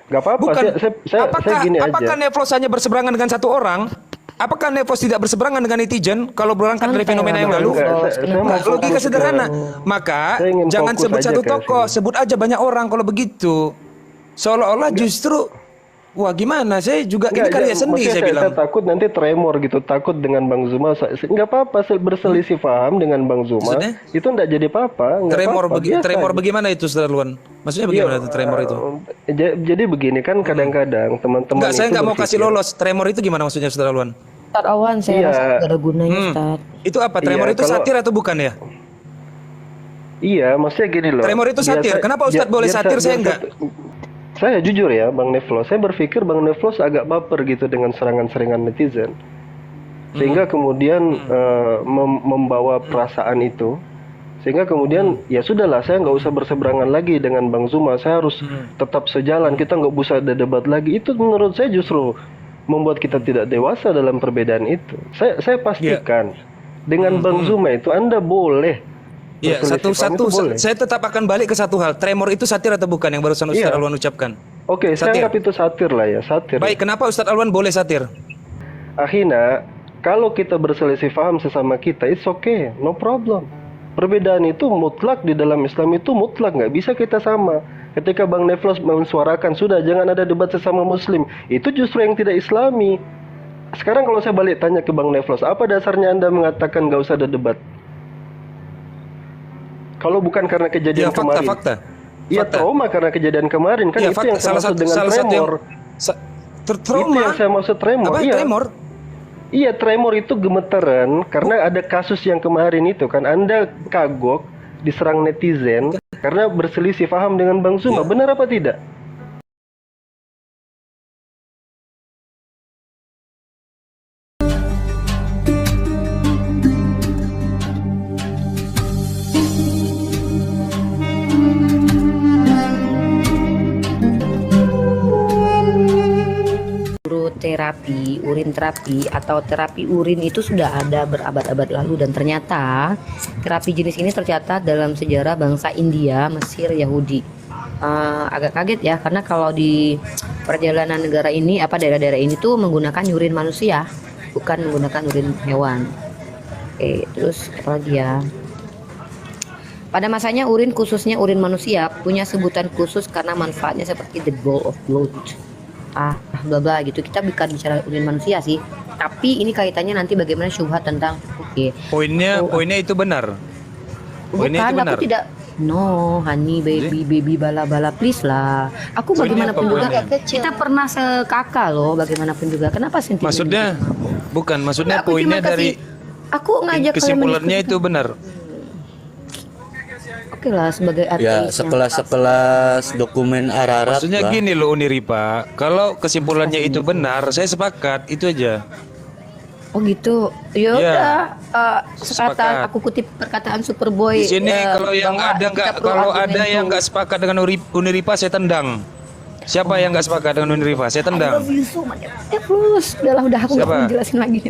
Nggak apa-apa. Bukan. Saya gini Apakah aja. Nevlos hanya berseberangan dengan satu orang? Apakah Nevlos tidak berseberangan dengan netizen kalau berangkat dari Santai fenomena lah, yang Bang lalu? Enggak, Nevlos. saya mau Kenapa? Logika fokus ke- sederhana. Maka Saya ingin jangan fokus sebut aja satu ke tokoh, sini. sebut aja banyak orang kalau begitu. Seolah-olah justru wah gimana? Saya juga ini karya seni maksudnya saya saya bilang. takut nanti tremor gitu, takut dengan Bang Zuma. Nggak apa-apa, berselisih paham dengan Bang Zuma. Maksudnya? Itu nggak jadi apa-apa, nggak apa-apa, biasa Tremor aja. bagaimana itu, Saudara Luan? Maksudnya Iya, bagaimana itu tremor itu? Jadi begini kan kadang-kadang teman-teman Enggak, saya itu nggak mau kasih berpikir, lolos. Tremor itu gimana maksudnya, Saudara Luan? Ustadz Awan saya Iya. rasa gak ada gunanya Ustadz. Itu apa? Tremor Iya, itu kalau- satir atau bukan ya? Iya, maksudnya gini loh. Tremor itu satir. Kenapa Ustadz boleh satir, saya enggak? Saya jujur ya, Bang Nevlos. Saya berpikir Bang Nevlos agak baper gitu dengan serangan-serangan netizen, sehingga kemudian membawa perasaan itu, sehingga kemudian ya sudahlah, saya nggak usah berseberangan lagi dengan Bang Zuma. Saya harus tetap sejalan. Kita nggak usah ada debat lagi. Itu menurut saya justru membuat kita tidak dewasa dalam perbedaan itu. Saya pastikan dengan Bang Zuma itu Anda boleh. Iya, berselisih paham itu boleh. saya tetap akan balik ke satu hal. Tremor itu satir atau bukan yang barusan Ustaz Iya. Alwan ucapkan? Oke, saya Satir. anggap itu satir lah ya, satir. Baik, kenapa Ustaz Alwan boleh satir? Akhirnya, kalau kita berselisih paham sesama kita, it's okay, no problem. Perbedaan itu mutlak di dalam Islam, itu mutlak, nggak bisa kita sama. Ketika Bang Nevlos mensuarakan, sudah jangan ada debat sesama Muslim, itu justru yang tidak Islami. Sekarang kalau saya balik tanya ke Bang Nevlos, apa dasarnya Anda mengatakan nggak usah ada debat? Kalau bukan karena kejadian Ya, fakta, kemarin. fakta. Iya, Fakta. trauma karena kejadian kemarin kan, Iya, itu fakta. yang saya maksud dengan tremor. Itu trauma. yang saya maksud tremor. Apa Iya. tremor? Iya, tremor itu gemeteran karena ada kasus yang kemarin itu kan, Anda kagok diserang netizen karena berselisih paham dengan Bang Zuma. Iya. Benar apa tidak? Terapi, urin terapi atau terapi urin itu sudah ada berabad-abad lalu dan ternyata terapi jenis ini tercatat dalam sejarah bangsa India, Mesir, Yahudi. Agak kaget ya karena kalau di perjalanan negara ini daerah-daerah ini tuh menggunakan urin manusia, bukan menggunakan urin hewan. Oke, terus apa lagi ya? Pada masanya urin khususnya urin manusia punya sebutan khusus karena manfaatnya seperti the bowl of blood. Bla bla gitu. Kita bukan bicara urin manusia sih, tapi ini kaitannya nanti bagaimana syubhat tentang Poinnya itu benar. Poinnya bukan, itu benar. aku tidak. No, honey, baby, bala please lah. Aku Poinnya bagaimanapun apa juga poinnya? kita pernah sekakak loh, bagaimanapun juga. Kenapa sentimen? Maksudnya maksudnya Aku poinnya cuma dari aku ngajak kalian kesimpulannya itu mendiskusikan. benar. Oke lah, sebagai Ya, ateis yang sekelas dokumen Ararat Maksudnya lah. gini loh Uniripa, kalau kesimpulannya itu benar, saya sepakat, itu aja. Oh gitu. Ya Ya. udah. Sepakat. Aku kutip perkataan Superboy. Di sini kalau yang bahwa ada kita nggak, perlu kalau argumen ada yang tuh. nggak sepakat dengan Uniripa, saya tendang. Siapa yang nggak sepakat dengan Uniripa? Saya I tendang. love you so much. Nevlos, udah aku nggak Siapa? perlu jelasin lagi.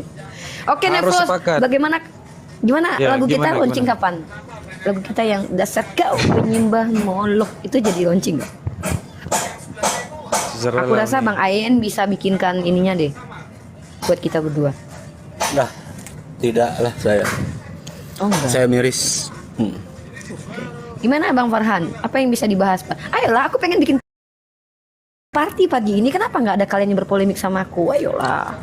Oke, Harus Nevlos, sepakat. gimana Ya, lagu kita gimana, launching gimana? kapan? Lagu kita yang dasar kau penyembah Moloch itu jadi launching nggak? Terserah Aku lah, rasa Uni. Bang Ayen bisa bikinkan ininya deh buat kita berdua. Lah, tidak lah saya. Oh enggak. Saya miris. Gimana Bang Farhan? Apa yang bisa dibahas, Pak? Ayolah, aku pengen bikin party pagi ini. Kenapa nggak ada kalian yang berpolemik sama aku? Ayolah.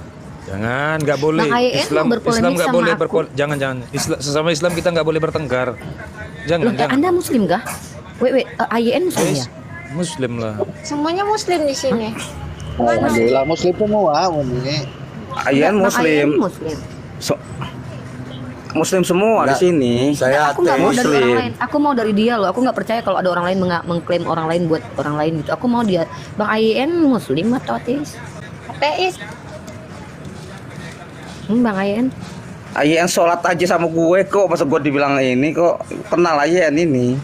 Jangan, nggak boleh. Bang Ayen Islam, mau berpolemik Islam nggak sama boleh aku. jangan. Sesama Islam kita nggak boleh bertengkar. Jangan, Loh, jangan. Anda Muslim kah? Wait, Ayen Muslim ya? Muslim lah. Semuanya muslim di sini. Alhamdulillah Muslim semua ini. Ayan Bang Ayen muslim. Muslim. Muslim semua di Nggak, sini. Saya Aku nggak mau dari Muslim. orang lain. Aku mau dari dia loh. Aku nggak percaya kalau ada orang lain mengklaim orang lain buat orang lain gitu. Aku mau dia. Bang Ayen Muslim atau ateis? Ateis. Bang Ayen. Ayan sholat aja sama gue kok, masa gue dibilang ini kok kenal Ayan ini.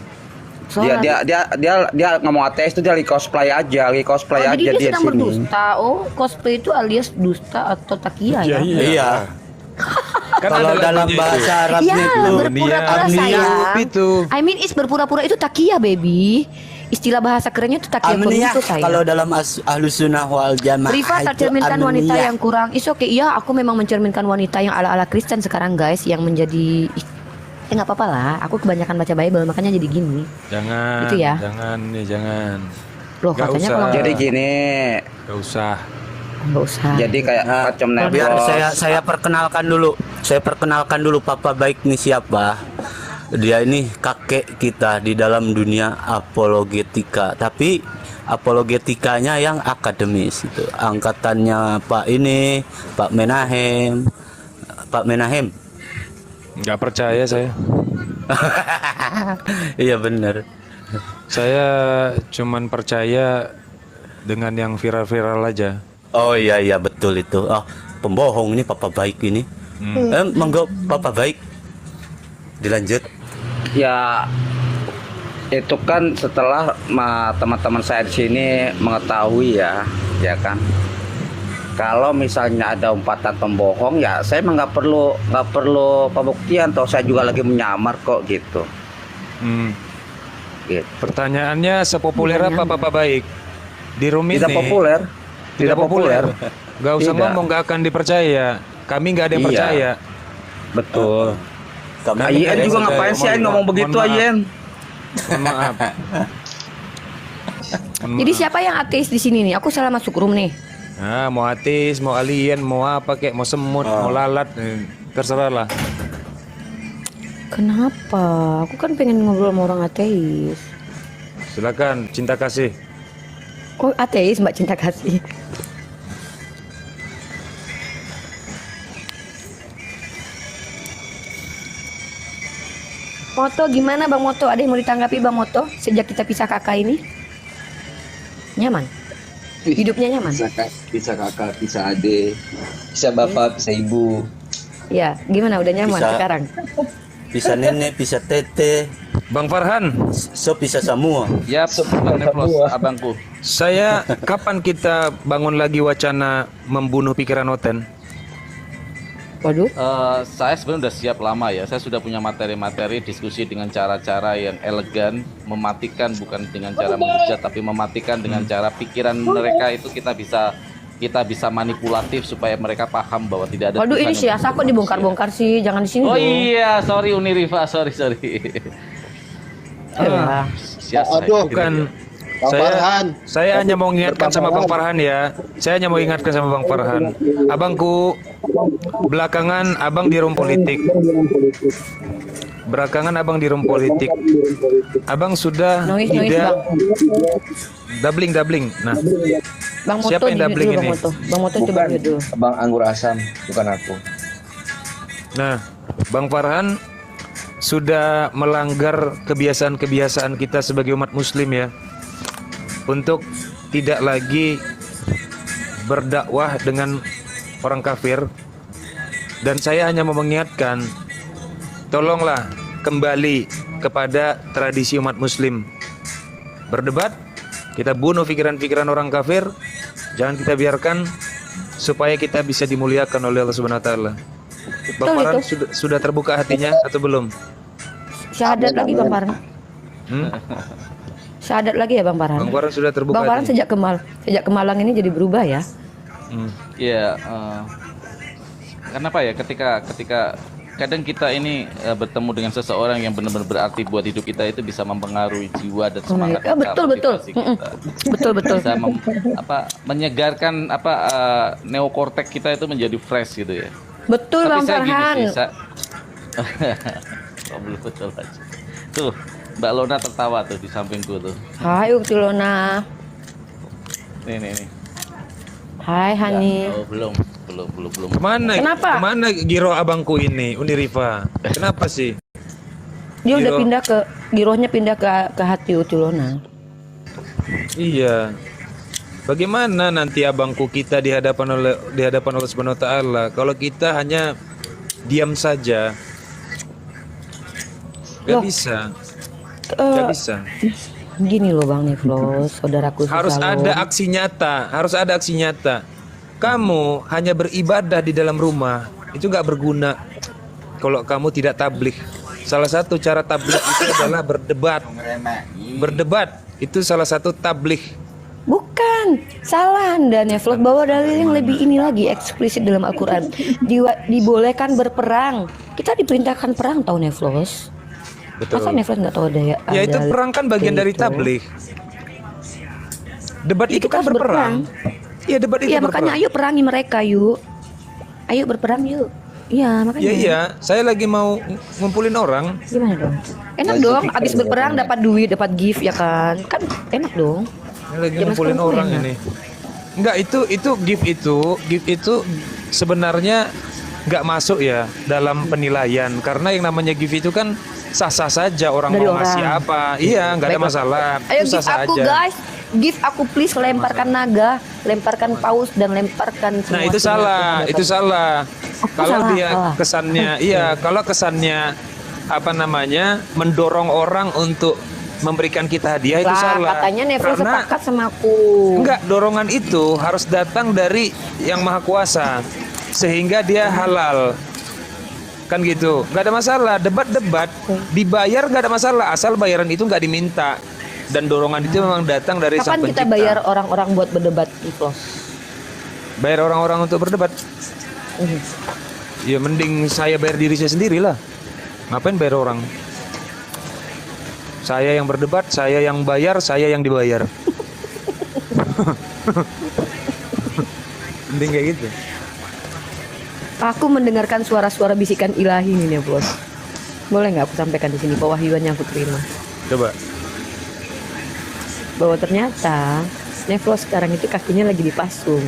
Sholat. Dia ngomong ateis itu dia lagi cosplay aja, Oh, jadi dia di sedang sini. berdusta. Oh, cosplay itu alias dusta atau takia ya? Iya. Kan Kalau ada dalam lagunya bahasa Iya, Arabnya itu berpura-pura Dunia sayang. itu. I mean is berpura-pura itu takia baby. Istilah bahasa kerennya itu takiyatun Amaniyah itu saya. kalau dalam Ahlus Sunnah wal Jamaah. Rifa itu tercerminkan wanita amaniyah. yang kurang. Is oke, iya aku memang mencerminkan wanita yang ala-ala Kristen sekarang guys, yang menjadi nggak apa-apa lah. Aku kebanyakan baca Bible makanya jadi gini. Jangan. Itu ya. Jangan nih, jangan. Loh Nggak katanya usah. kalau Jadi gini, Gak usah. nggak usah. jadi kayak macam Biar nebos. saya perkenalkan dulu. Saya perkenalkan dulu Papa Baik ini siapa. Dia ini kakek kita di dalam dunia apologetika. Tapi apologetikanya yang akademis itu. Angkatannya Pak ini, Pak Menahem. Pak Menahem. Nggak percaya saya. Iya benar. Saya cuman percaya dengan yang viral-viral aja. Oh iya betul itu. Oh, pembohong ini Papa Baik ini. Monggo Papa Baik. Dilanjut. Ya itu kan setelah teman-teman saya di sini mengetahui ya kan. Kalau misalnya ada umpatan pembohong ya saya emang nggak perlu pembuktian, toh saya juga lagi menyamar kok gitu. Gitu. Pertanyaannya sepopuler apa Papa Baik? Di room ini Tidak populer. Tidak populer. Gak usah Tidak. ngomong, gak akan dipercaya. Kami nggak ada yang Iya. percaya. Betul. Kamu Nah, Yen juga Mohon ngapain sih maaf. Yen ngomong begitu Mohon maaf. Yen? Mohon maaf. Jadi siapa yang ateis di sini nih? Aku salah masuk room nih. Nah, mau ateis, mau alien, mau apa kek, mau semut, mau lalat, terserah lah. Kenapa? Aku kan pengen ngobrol sama orang ateis. Silakan, cinta kasih. Oh ateis Mbak Cinta Kasih. Moto gimana Bang Moto? Ada yang mau ditanggapi Bang Moto sejak kita pisah kakak ini? Nyaman? Hidupnya nyaman? Bisa kakak, bisa adik, bisa bapak, bisa ibu. Ya, gimana? Udah nyaman Bisa. sekarang? bisa nenek, bisa tete, Bang Farhan, so bisa semua. Yap, Bang Neflos, abangku. saya kapan kita bangun lagi wacana membunuh pikiran Oten? Waduh. Saya sebenarnya udah siap lama ya. Saya sudah punya materi-materi diskusi dengan cara-cara yang elegan, mematikan bukan dengan cara menghujat, tapi mematikan dengan cara pikiran mereka itu kita bisa manipulatif supaya mereka paham bahwa tidak ada. Waduh Tuhan ini yang siasa kok membunuh dibongkar-bongkar sih? Jangan di sini manusia. Oh dong. iya, sorry Unirifa, sorry. Ayolah. Siasa. Aduh. Bukan. Bang Farhan. Saya hanya mau mengingatkan sama Bang Farhan ya. Saya hanya mau ingatkan sama Bang Farhan. Abangku, belakangan abang di room politik. Belakangan abang di room politik. Abang sudah Noise tidak Bang. doubling. Nah, Bang Moto siapa yang di doubling dulu, ini? Bang Moto. Bang Moto coba Bukan, lihat dulu. Bang Anggur Asam, bukan aku. nah, Bang Farhan sudah melanggar kebiasaan-kebiasaan kita sebagai umat muslim ya. Untuk tidak lagi berdakwah dengan orang kafir. Dan saya hanya mau mengingatkan, tolonglah kembali kepada tradisi umat muslim. Berdebat, kita bunuh pikiran-pikiran orang kafir, jangan kita biarkan supaya kita bisa dimuliakan oleh Allah Subhanahu wa taala. Bang Betul Farhan itu. sudah terbuka hatinya atau belum? Syahadat lagi Bang Farhan. Hmm? Syahadat lagi ya Bang Farhan. Bang Farhan sudah terbuka Bang Farhan hatinya. sejak ke Malang ini jadi berubah ya. Iya, kenapa ya ketika kadang kita ini bertemu dengan seseorang yang benar-benar berarti buat hidup kita itu bisa mempengaruhi jiwa dan semangat Ya, betul betul. motivasi kita. Betul betul. Bisa menyegarkan neokortek kita itu menjadi fresh gitu ya. Betul Tapi Bang saya gini Farhan. sih, oh, belum betul aja. Tuh, Mbak Lona tertawa tuh di sampingku tuh. Hai Ukti Lona. Nih. Hai Hani. Oh, belum. Kemana? Kenapa? Kemana giro abangku ini, Unirifa? Kenapa sih? Dia udah Giro. pindah girohnya pindah ke hati Ukti Lona. Iya. Bagaimana nanti abangku kita di hadapan Allah Subhanahu wa taala kalau kita hanya diam saja? Gak Loh. bisa. Eh, Gak bisa. Gini loh Bang Niflos, saudaraku Harus sesalom. ada aksi nyata. Kamu hanya beribadah di dalam rumah itu gak berguna kalau kamu tidak tabligh. Salah satu cara tabligh itu adalah berdebat. Itu salah satu tabligh. Bukan, salah Anda Nevlos, bawa dalil yang lebih ini lagi eksplisit dalam Al-Quran. Dibolehkan berperang. Kita diperintahkan perang tahu Nevlos. Betul. Masa Nevlos nggak tahu ada ya? Ya itu perang kan bagian dari itu. tabligh. Debat Ya, itu kita kan harus berperang. Iya debat itu Iya berperang. makanya ayo perangi mereka yuk. Ayo berperang yuk. Iya makanya. Ya iya, saya lagi mau ngumpulin orang. Gimana dong? Enak dong, abis berperang dapat duit, dapat gift ya kan? Kan enak dong. Saya lagi Zaman ngumpulin sekarang tuh orang enak. ini. Enggak, itu gift itu sebenarnya nggak masuk ya dalam penilaian, karena yang namanya gift itu kan sah-sah saja orang Dari mau ngasih orang. apa. Iya, nggak ada Baiklah. masalah. Ayo Itu gift sah-sah aku aja. guys. Gift aku please, lemparkan naga, lemparkan paus dan lemparkan semua. Nah itu salah, itu salah. Kalau salah? dia Salah. kesannya, iya, kalau kesannya apa namanya mendorong orang untuk memberikan kita hadiah itu Lah, salah. katanya Nevlos Karena sepakat sama aku. enggak, dorongan itu harus datang dari yang maha kuasa sehingga dia halal. Kan gitu, nggak ada masalah. Debat-debat dibayar nggak ada masalah asal bayaran itu nggak diminta. Dan dorongan itu memang datang dari sang Kapan kita pencipta. bayar orang-orang buat berdebat Nevlos? Bayar orang-orang untuk berdebat. Ya mending saya bayar diri saya sendiri lah. Ngapain bayar orang? Saya yang berdebat, saya yang bayar, saya yang dibayar. Mending kayak gitu. Aku mendengarkan suara-suara bisikan ilahi nih Nevlos. Boleh nggak aku sampaikan di sini pewahyuan yang aku terima? Coba. Bahwa ternyata Nevlos sekarang itu kakinya lagi dipasung.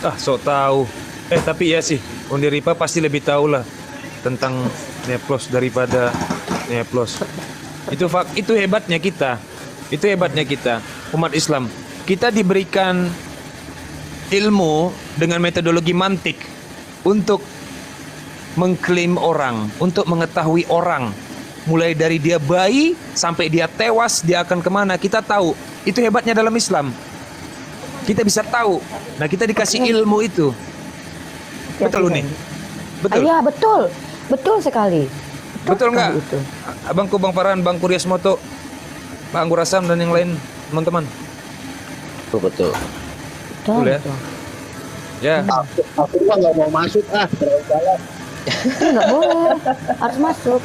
Ah, sok tahu. Tapi ya sih, Undi Ripa pasti lebih tahu lah tentang Nevlos daripada Nevlos. Itu hebatnya kita. Itu hebatnya kita, umat Islam. Kita diberikan ilmu dengan metodologi mantik untuk mengklaim orang, untuk mengetahui orang. Mulai dari dia bayi sampai dia tewas, dia akan kemana, kita tahu. Itu hebatnya dalam Islam. Kita bisa tahu. Nah, kita dikasih ilmu itu. Betul nih. Betul. Iya betul, betul sekali. Betul nggak? sekali itu. Abangku Bang Farhan, Bang Kurias Moto, Pak Anggur Asam dan yang lain, teman-teman. Betul. Betul, Betul ya? betul. Ya. Aku mah nggak mau masuk terlalu dalam. Nggak boleh, harus masuk.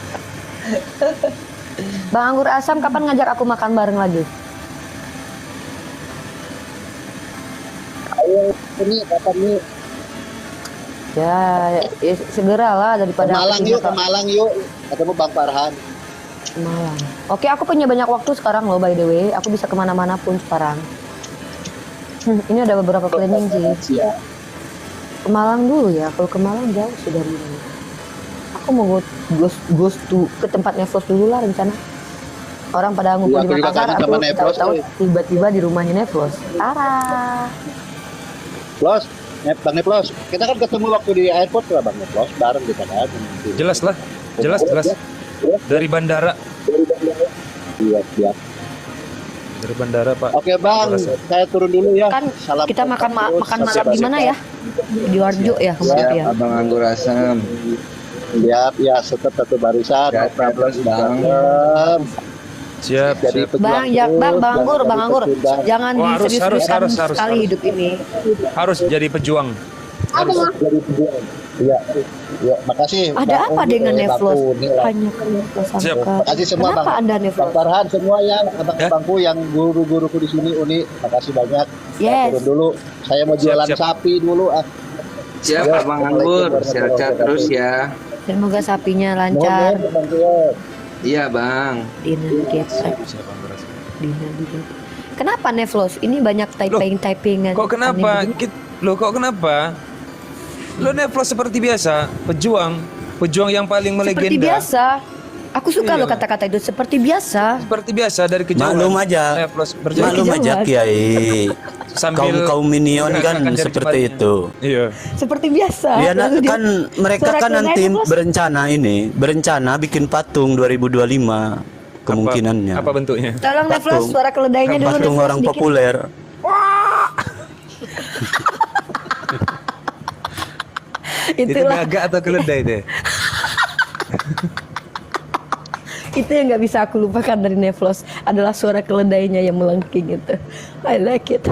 Bang Anggur Asam kapan ngajak aku makan bareng lagi? Ayo ini kapan nih? Ya segeralah daripada Ke Malang aku yuk, ke makan- Malang yuk. Ketemu Bang Farhan. ke Malang. Oke, aku punya banyak waktu sekarang loh by the way. Aku bisa kemana-mana pun sekarang. Ini ada beberapa planning sih. Iya. Ke Malang dulu ya. Kalau ke Malang jauh sih dari ini. Aku mau ghost to ke tempat Nevlos dulu lah rencana. Orang pada ngumpul Iya, di aku juga Makassar, kangen aku sama Nevlos, tahu woy. tiba-tiba di rumahnya Nevlos. Tara. Neplos, Bang Neplos. Kita kan ketemu waktu di airport lah Bang Neplos, bareng kita kan. Jelas lah. Jelas. Dari bandara. Iya, siap. Dari bandara, Pak. Oke Bang, Jelas. saya turun dulu ya. Kan Salam kita makan terus. makan malam Siap, di mana siap. ya? Di Warjo ya kemarin ya. Abang Anggur Asam. Siap, ya tetap satu barisan. Siap, No problem, Bang. Bang. Siap. Jadi Siap. pejuang Bang, terus, Bang Anggur, jangan Bang Anggur, jadi pecundang. jangan Oh, harus, diserius-seriuskan harus, sekali harus. hidup ini. Harus jadi pejuang. Jadi pejuang. Iya, iya. Makasih. Ada Bang apa Uni, dengan Bang Nevlos? Uni lah. Hanya karena Siap. prasangka. Makasih semua Kenapa Bang. Anda Bang Nevlos? Farhan semua yang abang-abangku yang guru-guruku di sini Uni, makasih banyak. Saya Yes. turun dulu. Saya mau jualan siap. sapi dulu ah. Siap Ya, Abang Anggur, Assalamualaikum sehat terus ya. Semoga sapinya Mohon lancar. ya, Bang Tio. Iya Bang. Dina geprek. Dina. Kenapa Nevlos? Ini banyak typingan. Kok kenapa? Loh, kok kenapa? Lo Nevlos seperti biasa, pejuang yang paling melegenda. Seperti biasa. Aku suka Iya. loh kata-kata itu. Seperti biasa. Seperti biasa dari kejauhan. Maklum aja. Nevlos berjalan Maklum aja Kiai. sambil Kaum minion kan gerakan jari seperti jempolnya. itu. Iya. Seperti biasa. Ya Lalu dia- kan mereka suara kan nanti keledai, Bos. berencana bikin patung 2025 kemungkinannya. Apa bentuknya? Tolong Nevlos Patung. suara keledainya dulu. Patung Nevlos, orang sedikit. populer. Itu Itulah. gagak atau keledai deh? Itu yang nggak bisa aku lupakan dari Nevlos adalah suara keledainya yang melengking itu. I like it.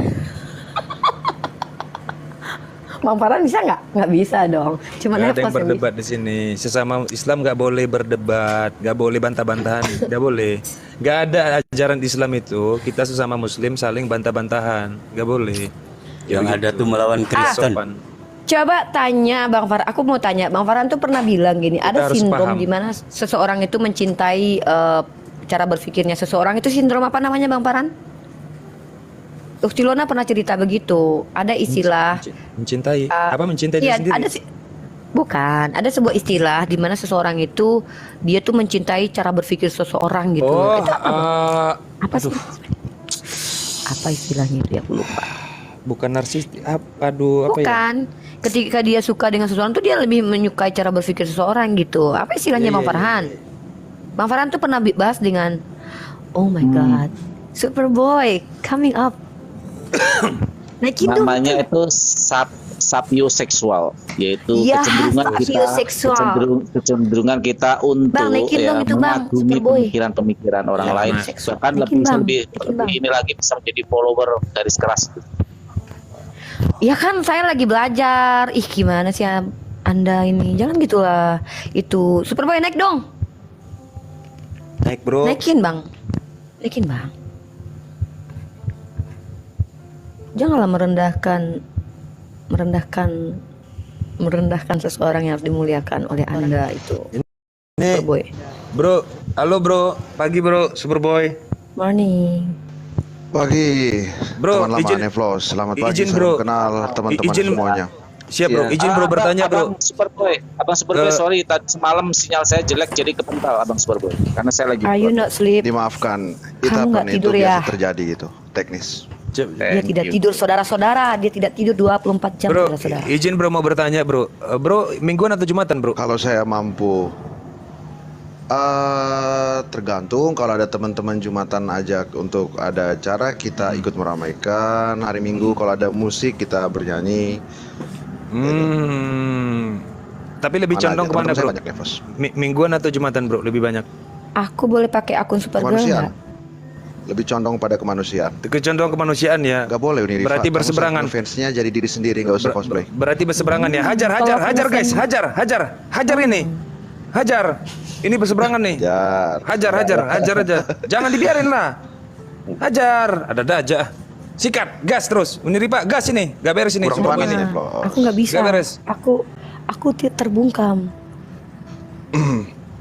Bang Farhan bisa nggak? Nggak bisa dong. Cuma Nggak ada yang Nevlos yang bisa. berdebat di sini. Sesama Islam nggak boleh berdebat, nggak boleh bantah-bantahan, nggak boleh. Nggak ada ajaran Islam itu kita sesama Muslim saling bantah-bantahan, nggak boleh. Yang ada tuh melawan Kristen. Sopan. Coba tanya Bang Farhan. Aku mau tanya, Bang Farhan tuh pernah bilang gini, Kita ada harus sindrom paham. di mana seseorang itu mencintai cara berpikirnya seseorang itu sindrom apa namanya Bang Farhan? Uktilona pernah cerita begitu. Ada istilah Mencintai apa mencintai diri iya, sendiri? ada bukan, ada sebuah istilah di mana seseorang itu dia tuh mencintai cara berpikir seseorang gitu. Oh, Itu apa sih? Apa istilahnya itu ya aku lupa. bukan narsis. Aduh, apa ya? Bukan. Ketika dia suka dengan seseorang tuh dia lebih menyukai cara berpikir seseorang gitu. Apa istilahnya Iya, Bang iya, Farhan? iya. Bang Farhan tuh pernah bahas dengan oh my god, Superboy coming up. Naikin dong. Namanya itu sapioseksual, yaitu Ya, kecenderungan kecenderungan kita untuk Bang, naikin dong itu, Bang, mengagumi Superboy. pemikiran-pemikiran orang Ya, lain. Mas. Bahkan Naikin, Bang. lebih Naikin, Bang. ini lagi bisa menjadi follower garis keras. Ya kan saya lagi belajar. Ih gimana sih Anda ini? Jangan gitulah. Itu Superboy naik dong. Naik, Bro. Naikin Bang. Naikin Bang. Janganlah merendahkan seseorang yang harus dimuliakan oleh Anda itu. Ini, Superboy. Bro. Halo, Bro. Pagi, Bro. Superboy. Morning. Pagi, Bro, teman lama izin- Nevlos. Selamat pagi, izin, salam Bro. kenal teman-teman Izin- semuanya. Siap, Bro. Iya. Izin, Bro, bertanya, Bro. Abang Superboy, Ke- sorry, tadi semalam sinyal saya jelek jadi kepental Abang Superboy. Karena saya lagi Are you not sleep? Dimaafkan, Kamu nggak itu tidur biasa ya? terjadi itu, teknis. Dia tidak tidur saudara-saudara. Dia tidak tidur 24 jam Bro, saudara-saudara. izin, Bro, mau bertanya, Bro. Bro, mingguan atau Jumatan, Bro? Kalau saya mampu, tergantung. Kalau ada teman-teman Jumatan ajak untuk ada acara, kita ikut meramaikan. Hari Minggu kalau ada musik kita bernyanyi. Tapi lebih Mana condong aja, kemana, teman-teman saya Bro? banyak, Nevos. Mingguan atau Jumatan, Bro? Lebih banyak. Aku boleh pakai akun Supergirl Kemanusiaan. nggak? Lebih condong pada kemanusiaan. Kecondong kemanusiaan ya. Gak boleh nih, Rifa. Berarti Kamu berseberangan. fansnya jadi diri sendiri, gak usah cosplay. Berarti berseberangan ya. Hajar, hajar, Kalau hajar, aku guys. ngefans- Hajar ini. Hajar. Ini berseberangan nih. Jar. Hajar aja. Jangan dibiarin lah. Hajar. Ada aja. Sikat, gas terus. Ini Ripa, gas ini. Gak beres ini. Kurang Sumpah panas ini. nih, Bos. Aku nggak bisa. Nggak beres. Aku terbungkam.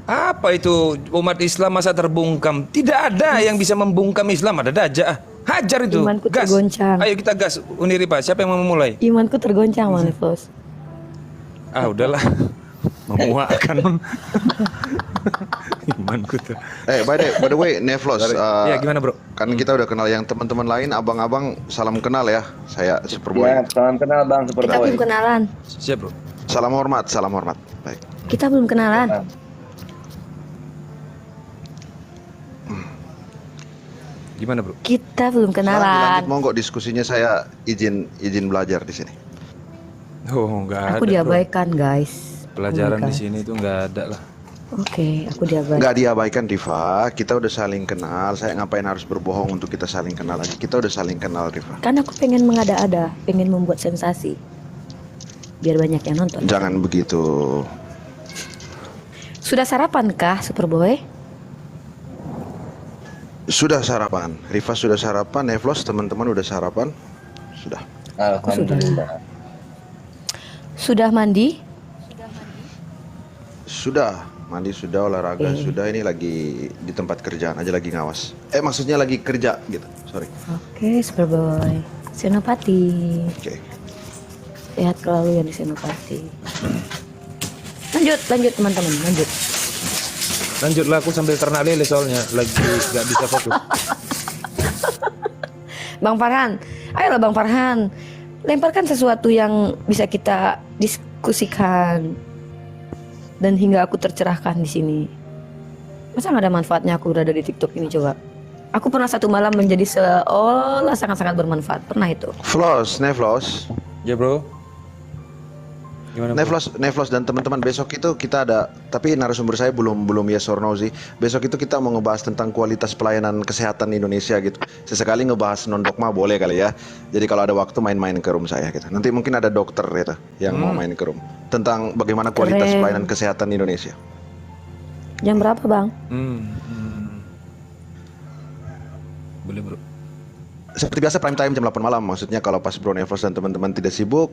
Apa itu umat Islam masa terbungkam? Tidak ada yang bisa membungkam Islam. Ada aja. Hajar itu. Imanku Gas. tergoncang. Ayo kita gas. Uni Ripa, siapa yang mau memulai? Imanku tergoncang Bang Nevos. Ah, udahlah. Memuakkan. Imanku tuh. By the way, Nevlos, Ya, gimana, Bro? kan kita udah kenal yang teman-teman lain, abang-abang salam kenal ya. Saya Superboy. Ya, salam kenal Bang Kita Superboy. belum kenalan. Siap, Bro. Salam hormat, salam hormat. Baik. Kita belum kenalan. Gimana, Bro? Kita belum Lanjut, kenalan. monggo diskusinya, saya izin belajar di sini. Oh, enggak Aku ada, Bro. diabaikan guys. Pelajaran Oh my di God. sini tuh enggak ada lah. Oke, aku diabaikan. Nggak diabaikan, Rifa. Kita udah saling kenal. Saya ngapain harus berbohong untuk kita saling kenal lagi? Kita udah saling kenal, Rifa. Kan aku pengen mengada-ada, pengen membuat sensasi. Biar banyak yang nonton. Jangan begitu. Sudah sarapan kah Superboy? Sudah sarapan. Rifa sudah sarapan. Nevlos, teman-teman udah sarapan? Sudah. Alhamdulillah. Sudah mandi? Sudah. Mandi sudah, olahraga sudah. Ini lagi di tempat kerjaan aja, lagi ngawas. Maksudnya lagi kerja gitu. Sorry. Oke, Superboy. Senopati. Oke. Sehat selalu ya di Senopati. Lanjut teman-teman, lanjut. Lanjutlah, aku sambil ternak lele soalnya lagi nggak bisa fokus. Bang Farhan, ayolah Bang Farhan. Lemparkan sesuatu yang bisa kita diskusikan. Dan hingga aku tercerahkan di sini. Masa nggak ada manfaatnya aku berada di TikTok ini coba? Aku pernah satu malam menjadi seolah sangat-sangat bermanfaat. Pernah itu. Nevlos. Ya, Bro. Gimana, Bro? Nevlos dan teman-teman, besok itu kita ada, tapi narasumber saya belum yes or no sih. Besok itu kita mau ngebahas tentang kualitas pelayanan kesehatan Indonesia gitu. Sesekali ngebahas non dogma boleh kali ya. Jadi kalau ada waktu main-main ke room saya gitu. Nanti mungkin ada dokter gitu yang mau main ke room tentang bagaimana kualitas Keren. pelayanan kesehatan Indonesia. Jam berapa bang? Boleh, Bro. Seperti biasa prime time jam 8 malam. Maksudnya kalau pas Bro Nevlos dan teman-teman tidak sibuk,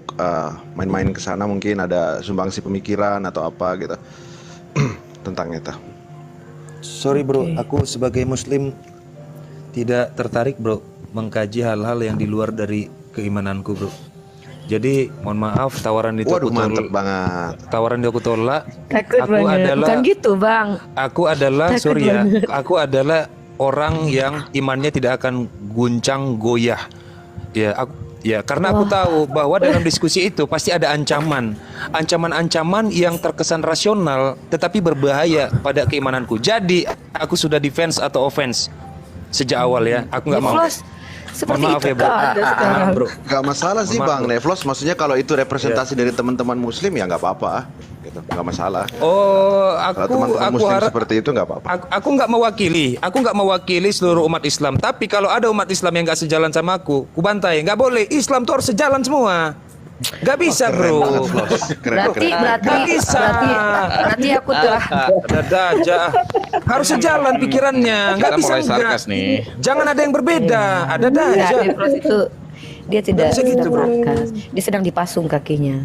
main-main ke sana mungkin ada sumbangsi pemikiran atau apa gitu tentang itu. Sorry bro, aku sebagai muslim tidak tertarik bro mengkaji hal-hal yang di luar dari keimananku bro. Jadi mohon maaf tawaran itu Waduh, aku mantep banget. Tawaran itu aku tolak. Takut Aku banget. adalah- Bukan gitu bang. Aku adalah Takut sorry ya, banget. aku adalah orang yang imannya tidak akan guncang goyah. Ya, karena aku tahu bahwa dalam diskusi itu pasti ada ancaman-ancaman yang terkesan rasional tetapi berbahaya pada keimananku. Jadi aku sudah defense atau offense sejak awal ya. Aku nggak mau. Nevlos, seperti Mohon maaf itu ya, Bro. Anda sekarang. Bro. Gak masalah sih Mohon maaf, Bang Bro. Nevlos, maksudnya kalau itu representasi dari teman-teman muslim ya nggak apa-apa gitu, nggak masalah. Oh, Kalau teman-teman aku muslim harap seperti itu nggak apa-apa. aku nggak mewakili seluruh umat Islam. Tapi kalau ada umat Islam yang nggak sejalan sama aku bantai. Nggak boleh. Islam tuh harus sejalan semua. Nggak bisa bro. Keren banget, Flos. Keren, Berarti keren. Nggak bisa. berarti aku telah Ada aja. Harus sejalan pikirannya. Nggak Sekarang bisa mulai enggak. sarkas nih. Jangan ada yang berbeda. Ada enggak, aja. Nevlos itu dia tidak bisa gitu, sedang bro. sarkas. Dia sedang dipasung kakinya.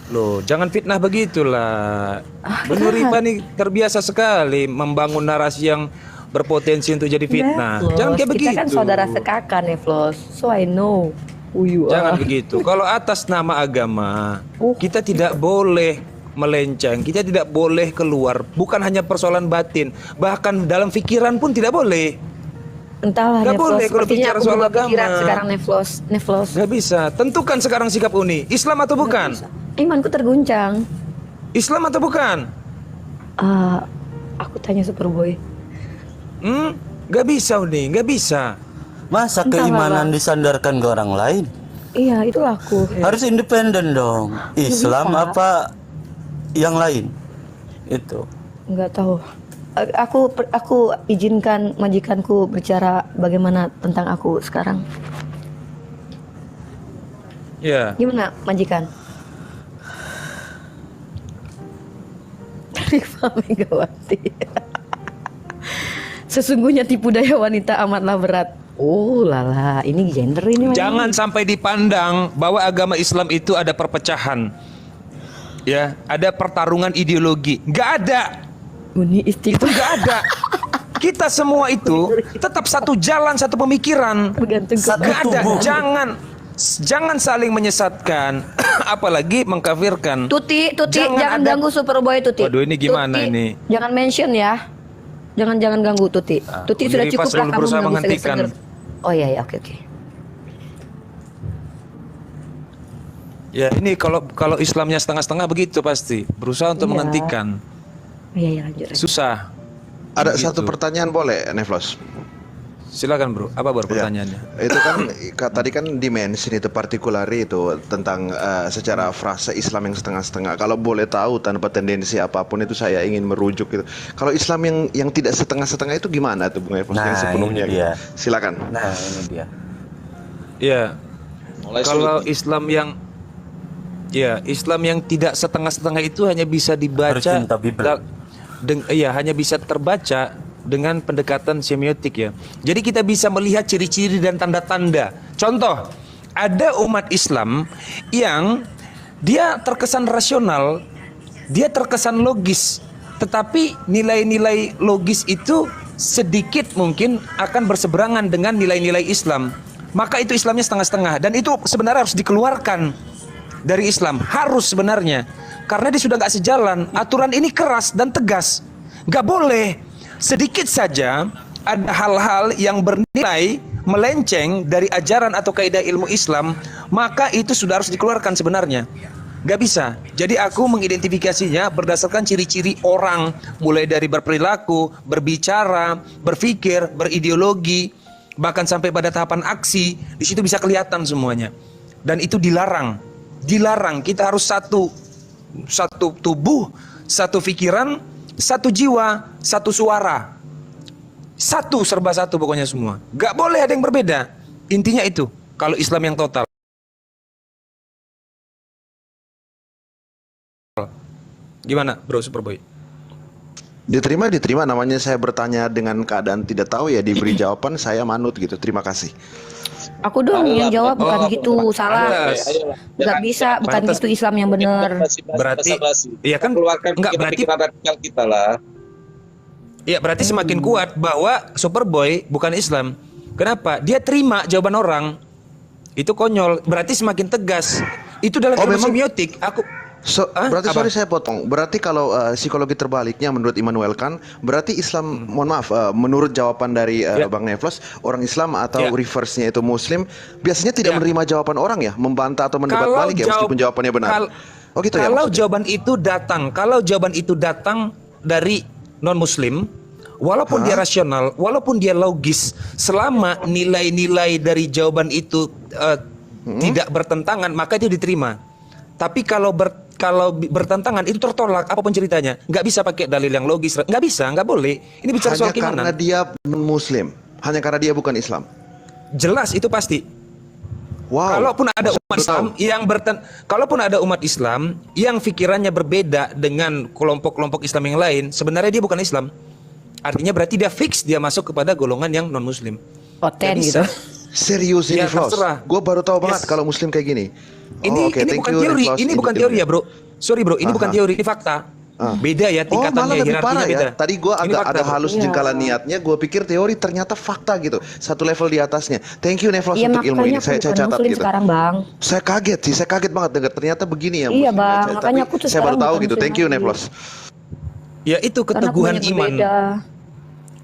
Loh, jangan fitnah begitulah. Bu Nurifa nih terbiasa sekali membangun narasi yang berpotensi untuk jadi fitnah. Nevlos, Jangan kayak begitu. Kita kan saudara sekakan Nevlos. So I know who you Jangan are. begitu. Kalau atas nama agama, kita tidak boleh melenceng. Kita tidak boleh keluar. Bukan hanya persoalan batin, bahkan dalam pikiran pun tidak boleh. Entahlah Nggak Nevlos, boleh kalau sepertinya bicara aku soal berubah pikiran agama. sekarang Nevlos. Nggak bisa. Tentukan sekarang sikap Uni. Islam atau bukan? Imanku terguncang. Islam atau bukan? Aku tanya Superboy. Nggak bisa Uni. Nggak bisa. Masa Entahlah, keimanan Bang. disandarkan ke orang lain? Iya, itulah aku. Harus independen dong. Islam bisa. apa yang lain? Itu. Nggak tahu. Aku izinkan majikanku bicara bagaimana tentang aku sekarang. Ya. Gimana majikan? Rifa Megawati. Sesungguhnya tipu daya wanita amatlah berat. Oh lala, ini gender ini. Jangan sampai dipandang bahwa agama Islam itu ada perpecahan. Ya, ada pertarungan ideologi. Nggak ada. Uni Itu istiqomah. nggak ada. Kita semua itu tetap satu jalan, satu pemikiran. Bergantung ke Nggak ada. Jangan saling menyesatkan, apalagi mengkafirkan. Tuti, Jangan jangan ada- ganggu Superboy Tuti. Waduh, ini gimana Tuti, ini? Jangan mention ya. Jangan ganggu Tuti. Tuti Uni sudah Rifa cukup lah selalu kamu berusaha mengganggu menghentikan. seger-seger. Oh iya, oke. Ya, ini kalau Islamnya setengah-setengah begitu pasti berusaha untuk Iya. menghentikan. Iya, lanjut. Susah. Ada Gitu. satu pertanyaan boleh Nevlos? Silakan bro. Apa baru Ya. pertanyaannya? Itu kan tadi kan dimensi itu partikulari itu tentang secara frasa Islam yang setengah-setengah. Kalau boleh tahu tanpa tendensi apapun itu saya ingin merujuk gitu. Kalau Islam yang tidak setengah-setengah itu gimana tuh Bung Evos, yang Nah, sepenuhnya? ini dia. Gitu. Silakan. Nah, ini dia. Ya. Mulai Kalau sulit. Islam yang tidak setengah-setengah itu hanya bisa dibaca Harus cinta Bible. hanya bisa terbaca dengan pendekatan semiotik ya. Jadi kita bisa melihat ciri-ciri dan tanda-tanda. Contoh, ada umat Islam yang dia terkesan rasional, dia terkesan logis, tetapi nilai-nilai logis itu sedikit mungkin akan berseberangan dengan nilai-nilai Islam. Maka itu Islamnya setengah-setengah dan itu sebenarnya harus dikeluarkan dari Islam. Harus sebenarnya. Karena dia sudah nggak sejalan. Aturan ini keras dan tegas. Nggak boleh. Sedikit saja ada hal-hal yang bernilai melenceng dari ajaran atau kaidah ilmu Islam, maka itu sudah harus dikeluarkan sebenarnya. Gak bisa. Jadi aku mengidentifikasinya berdasarkan ciri-ciri orang, mulai dari berperilaku, berbicara, berpikir, berideologi, bahkan sampai pada tahapan aksi. Di situ bisa kelihatan semuanya. Dan itu dilarang. Dilarang. Kita harus satu tubuh, satu pikiran, satu jiwa, satu suara. Satu, serba satu pokoknya semua. Gak boleh ada yang berbeda. Intinya itu. Kalau Islam yang total. Gimana bro Superboy? Diterima, namanya saya bertanya dengan keadaan tidak tahu ya, diberi jawaban saya manut gitu. Terima kasih. Aku dong yang jawab, bukan gitu, salah. Nggak bisa, bukan gitu Islam yang benar. Berarti, iya kan? Enggak berarti kita lah. Iya berarti semakin kuat bahwa Superboy bukan Islam. Kenapa? Dia terima jawaban orang. Itu konyol. Berarti semakin tegas. Itu dalam ilmu semiotik. Berarti sorry saya potong. Berarti kalau psikologi terbaliknya menurut Immanuel Kant, berarti Islam, mohon maaf, menurut jawaban dari Bang Neflos, orang Islam atau reverse-nya itu Muslim, biasanya tidak menerima jawaban orang ya, membantah atau mendebat balik ya meskipun jawabannya benar. Oh gitu ya. Kalau jawaban itu datang dari non Muslim, walaupun dia rasional, walaupun dia logis, selama nilai-nilai dari jawaban itu tidak bertentangan, maka itu diterima. Tapi kalau bertentangan itu tertolak apapun ceritanya. Nggak bisa pakai dalil yang logis. Nggak bisa, nggak boleh. Ini bicara soal keimanan. Hanya karena dia Muslim, hanya karena dia bukan Islam. Jelas itu pasti. Wow. Kalaupun ada umat Islam yang pikirannya berbeda dengan kelompok-kelompok Islam yang lain, sebenarnya dia bukan Islam. Artinya berarti dia fix dia masuk kepada golongan yang non Muslim. Oten gitu. Serius ini, Flos. Gue baru tahu banget kalau Muslim kayak gini. Ini bukan teori, ini bukan teori ya bro. Sorry bro, ini bukan teori, ini fakta. Beda ya tingkatannya, hierarkinya beda. Tadi gue agak ada halus jengkalan niatnya, gue pikir teori ternyata fakta gitu, satu level di atasnya. Thank you Neflos untuk ilmu ini, saya catat gitu. Sekarang, Bang. Saya kaget sih, saya kaget banget dengar ternyata begini ya. Iya Bang, makanya aku tuh saya baru tahu gitu. Thank you Neflos. Ya itu keteguhan iman.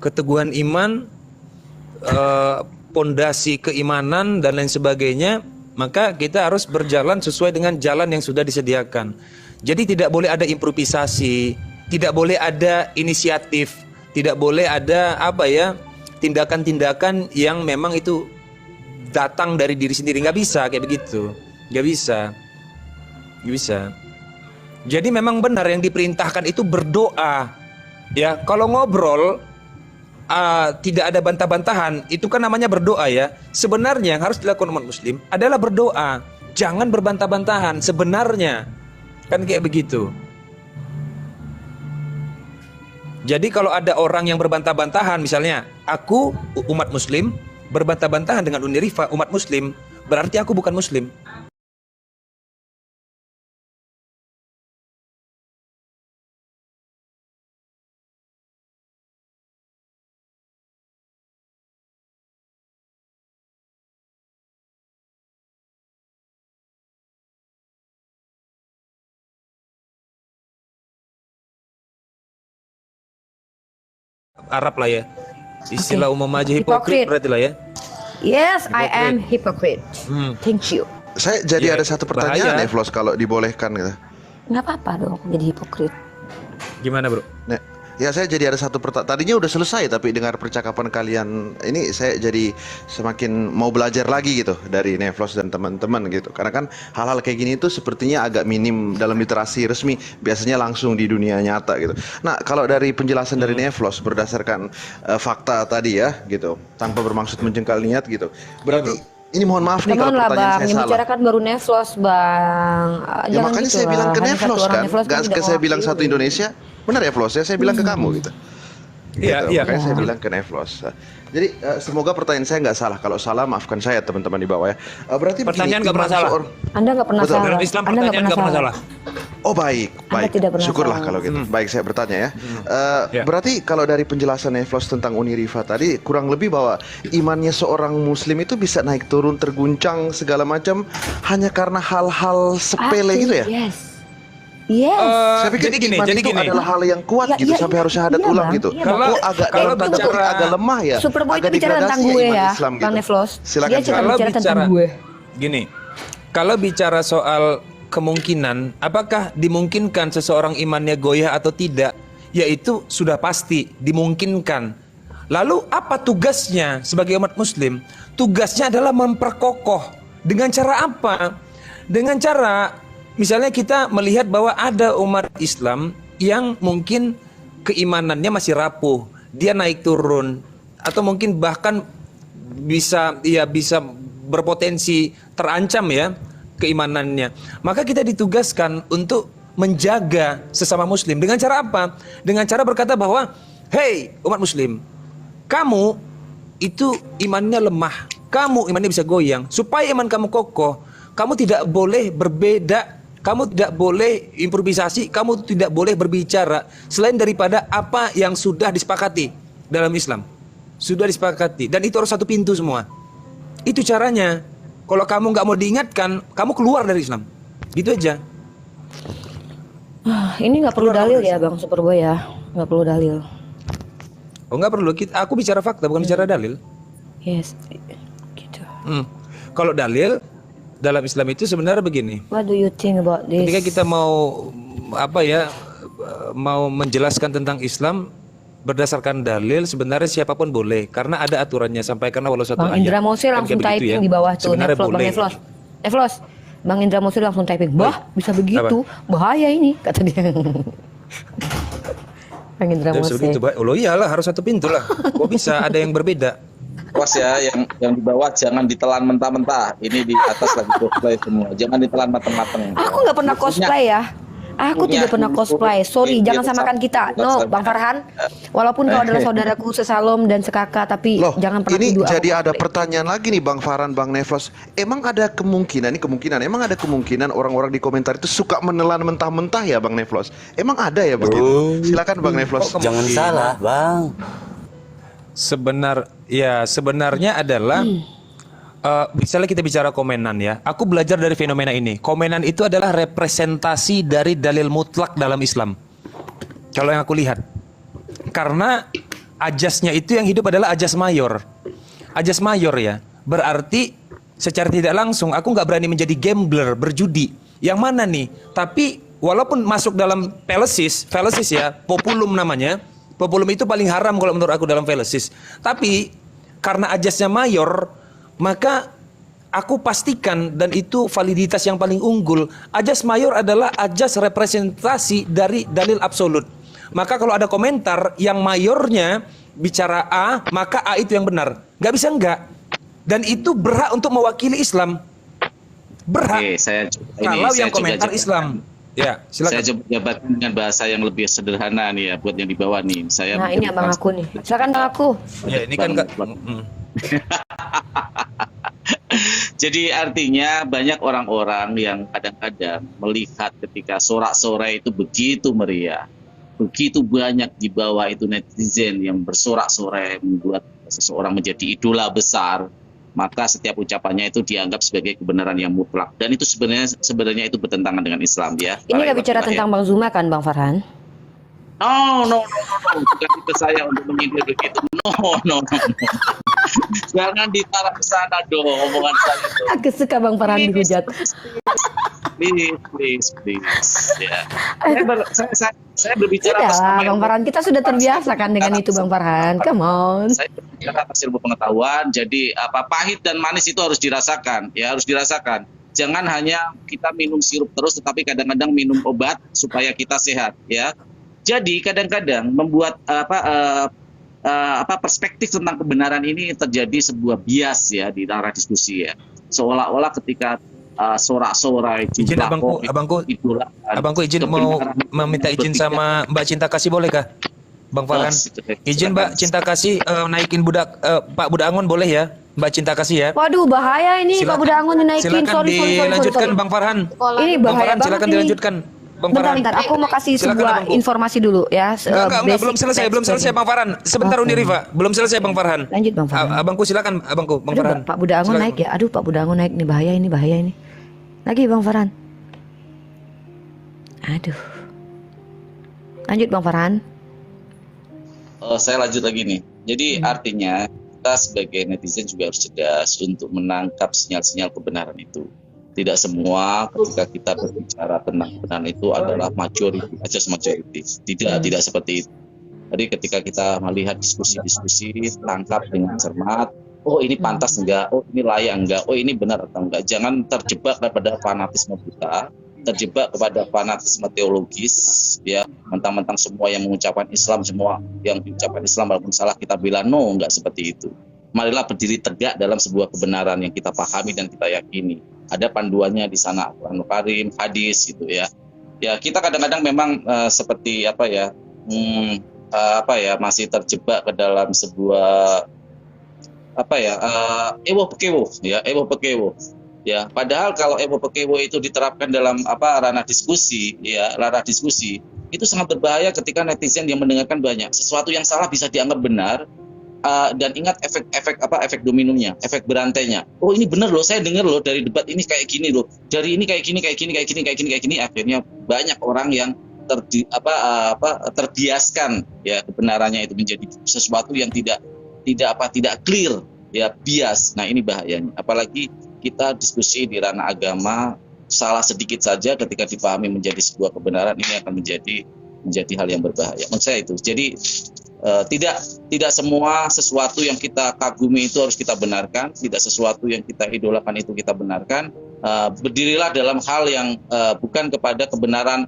Keteguhan iman, pondasi keimanan dan lain sebagainya, maka kita harus berjalan sesuai dengan jalan yang sudah disediakan. Jadi tidak boleh ada improvisasi, tidak boleh ada inisiatif, tidak boleh ada tindakan-tindakan yang memang itu datang dari diri sendiri. Nggak bisa kayak begitu, nggak bisa. Jadi memang benar yang diperintahkan itu berdoa. Ya, kalau ngobrol tidak ada bantah-bantahan, itu kan namanya berdoa ya. Sebenarnya yang harus dilakukan umat muslim adalah berdoa. Jangan berbantah-bantahan sebenarnya. Kan kayak begitu. Jadi kalau ada orang yang berbantah-bantahan, misalnya aku umat muslim berbantah-bantahan dengan Unirifa umat muslim, berarti aku bukan muslim. Arab lah ya. Istilah umum aja hipokrit berarti lah ya. Yes, I am hypocrite. Thank you. Saya jadi ada satu pertanyaan nih, Flos, kalau dibolehkan gitu. Nggak apa-apa dong jadi hipokrit. Gimana bro? Ya saya jadi ada satu pertanyaan. Tadinya udah selesai, tapi dengar percakapan kalian ini saya jadi semakin mau belajar lagi gitu dari Neflos dan teman-teman gitu. Karena kan hal-hal kayak gini itu sepertinya agak minim dalam literasi resmi. Biasanya langsung di dunia nyata gitu. Nah kalau dari penjelasan dari Neflos berdasarkan fakta tadi ya gitu, tanpa bermaksud menjengkal niat gitu. Berarti ini mohon maaf nih kalau pertanyaan saya salah. Membicarakan baru Neflos Bang. Ya makanya saya bilang ke Neflos kan, gak saya bilang satu Indonesia. Benar ya Flos ya, saya bilang ke kamu gitu. Iya, makanya saya bilang ke Neflos. Jadi semoga pertanyaan saya nggak salah. Kalau salah maafkan saya teman-teman di bawah ya. Berarti pertanyaan nggak pernah salah. Anda nggak pernah salah. Dalam Islam pertanyaan nggak pernah salah. Oh baik. Syukurlah kalau gitu. Baik, saya bertanya ya. Berarti kalau dari penjelasan Neflos tentang Unirifa tadi, kurang lebih bahwa imannya seorang Muslim itu bisa naik turun, terguncang segala macam hanya karena hal-hal sepele gitu ya? Yes. Saya pikir iman itu adalah hal yang kuat gitu sampai harus syahadat ulang gitu. Kalau kalau agak lemah ya. Superboy itu bicara tentang gue ya, Bang Neflos. Silakan. Dia bicara tentang gue. Gini, kalau bicara soal kemungkinan, apakah dimungkinkan seseorang imannya goyah atau tidak? Yaitu sudah pasti dimungkinkan. Lalu apa tugasnya sebagai umat muslim? Tugasnya adalah memperkokoh. Dengan cara apa? Dengan cara misalnya kita melihat bahwa ada umat Islam yang mungkin keimanannya masih rapuh, dia naik turun atau mungkin bahkan bisa berpotensi terancam ya keimanannya. Maka kita ditugaskan untuk menjaga sesama muslim dengan cara apa? Dengan cara berkata bahwa, "Hei umat muslim, kamu itu imannya lemah, kamu imannya bisa goyang. Supaya iman kamu kokoh, kamu tidak boleh berbeda, kamu tidak boleh improvisasi, kamu tidak boleh berbicara selain daripada apa yang sudah disepakati dalam Islam. Sudah disepakati, dan itu harus satu pintu semua. Itu caranya. Kalau kamu nggak mau diingatkan, kamu keluar dari Islam. Gitu aja." Ini nggak perlu dalil ya Bang Superboy ya, nggak perlu dalil. Oh nggak perlu, aku bicara fakta bukan bicara dalil. Yes, gitu. Kalau dalil dalam Islam itu sebenarnya begini. What do you think about this? Ketika kita mau mau menjelaskan tentang Islam berdasarkan dalil, sebenarnya siapapun boleh karena ada aturannya, sampaikan Allah satu Bang ayat. Indra Mosi Kan langsung kayak begitu typing ya. di bawah tuh. Sebenarnya Bang boleh. Nevlos. Bang Indra Mosi langsung typing. Bah, bisa begitu. Bahaya ini kata dia. Bang Indra Dan Mosi. seperti itu, oh iyalah harus satu pintu lah. Kok bisa ada yang berbeda? Awas ya, yang di bawah jangan ditelan mentah-mentah. Ini di atas lagi cosplay semua. Jangan ditelan mateng-mateng. Aku nggak pernah cosplay ya. Aku tidak pernah cosplay. Sorry, jangan samakan kita. No, Bang Farhan. Walaupun kau adalah saudaraku sesalom dan sekaka, tapi Loh, jangan pernah ini tuduh aku jadi ada cosplay. pertanyaan lagi nih Bang Farhan, Bang Nevlos. Emang ada kemungkinan, emang ada kemungkinan orang-orang di komentar itu suka menelan mentah-mentah ya Bang Nevlos? Emang ada ya begitu? Silakan Bang Nevlos. Jangan salah, Bang. Sebenarnya adalah misalnya kita bicara komenan ya. Aku belajar dari fenomena ini. Komenan itu adalah representasi dari dalil mutlak dalam Islam. Kalau yang aku lihat. Karena ajasnya itu yang hidup adalah ajas mayor. Ajas mayor ya. Berarti secara tidak langsung aku nggak berani menjadi gambler, berjudi. Yang mana nih? Tapi walaupun masuk dalam fallacies ya, populum namanya. Populum itu paling haram kalau menurut aku dalam fallacies. Tapi karena ajasnya mayor, maka aku pastikan, dan itu validitas yang paling unggul, ajas mayor adalah ajas representasi dari dalil absolut. Maka kalau ada komentar yang mayornya bicara A, maka A itu yang benar. Gak bisa enggak. Dan itu berhak untuk mewakili Islam. Berhak. Oke, kalau yang komentar Islam. Ya, silakan. Saya coba jabarkan dengan bahasa yang lebih sederhana nih ya buat yang di bawah nih. Nah, ini abang aku nih. Silakan Bang aku. Ya, ini kan Jadi artinya banyak orang-orang yang kadang-kadang melihat ketika sorak-sorai itu begitu meriah, begitu banyak di bawah itu netizen yang bersorak-sorai membuat seseorang menjadi idola besar, maka setiap ucapannya itu dianggap sebagai kebenaran yang mutlak, dan itu sebenarnya itu bertentangan dengan Islam ya. Ini nggak bicara tentang Bang Zuma kan Bang Farhan? No, bukan itu saya untuk menyindir begitu. No. Jangan ditaruh ke sana dong omongan saya. Aku suka Bang Farhan dihujat. Please. Ya. Saya berbicara Tidak lah, Bang Farhan. Kita sudah terbiasa kan dengan itu Bang Farhan. Come on. Saya berbicara atas ilmu pengetahuan. Jadi pahit dan manis itu harus dirasakan. Ya, harus dirasakan. Jangan hanya kita minum sirup terus, tetapi kadang-kadang minum obat supaya kita sehat. Ya. Jadi kadang-kadang membuat perspektif tentang kebenaran ini terjadi sebuah bias ya di arah diskusi ya. Seolah-olah ketika sorak-sorai izin abangku izin mau meminta izin sama Mbak Cinta Kasih, boleh kah Bang Farhan? Izin Mbak Cinta Kasih naikin Pak Budak Angon boleh ya Mbak Cinta Kasih ya? Waduh bahaya ini Pak Budak Angon dinaikin. Silakan dilanjutkan Bang Farhan. Ini Bang bahaya Farhan, silakan banget dilanjutkan Bang Farhan. Bentar, aku mau kasih Silakan, sebuah abangku. informasi dulu ya. Enggak, belum selesai Bang Farhan. Sebentar Uni Riva, belum selesai Bang Farhan. Lanjut Bang Farhan. Abangku silakan, abangku Bang Aduh, Farhan. Pak Budak Angon naik ya. Aduh Pak Budak Angon naik nih, bahaya ini. Lagi Bang Farhan. Aduh. Lanjut Bang Farhan. Saya lanjut lagi nih. Jadi artinya kita sebagai netizen juga harus cerdas untuk menangkap sinyal-sinyal kebenaran itu. Tidak semua ketika kita berbicara tentang kebenaran itu adalah majority, ajas majority. Tidak seperti itu. Jadi ketika kita melihat diskusi-diskusi, tangkap dengan cermat, oh ini pantas enggak, oh ini layak enggak, oh ini benar atau enggak. Jangan terjebak kepada fanatisme buta, terjebak kepada fanatisme teologis, ya, mentang-mentang semua yang mengucapkan Islam, semua yang mengucapkan Islam walaupun salah kita bilang no, enggak seperti itu. Marilah berdiri tegak dalam sebuah kebenaran yang kita pahami dan kita yakini. Ada panduannya di sana, Al-Qur'anul Karim, hadis gitu ya. Ya kita kadang-kadang memang seperti masih terjebak ke dalam sebuah ewo pekewo ya. Padahal kalau ewo pekewo itu diterapkan dalam ranah diskusi itu sangat berbahaya ketika netizen yang mendengarkan banyak. Sesuatu yang salah bisa dianggap benar. Dan ingat efek dominonya, efek berantainya. Oh ini benar loh, saya dengar loh dari debat ini kayak gini loh, dari ini kayak gini, akhirnya banyak orang yang terbiaskan ya kebenarannya itu menjadi sesuatu yang tidak clear ya, bias. Nah ini bahayanya, apalagi kita diskusi di ranah agama, salah sedikit saja ketika dipahami menjadi sebuah kebenaran, ini akan menjadi hal yang berbahaya. Menurut saya itu. Jadi tidak semua sesuatu yang kita kagumi itu harus kita benarkan, tidak sesuatu yang kita idolakan itu kita benarkan. Berdirilah dalam hal yang bukan kepada kebenaran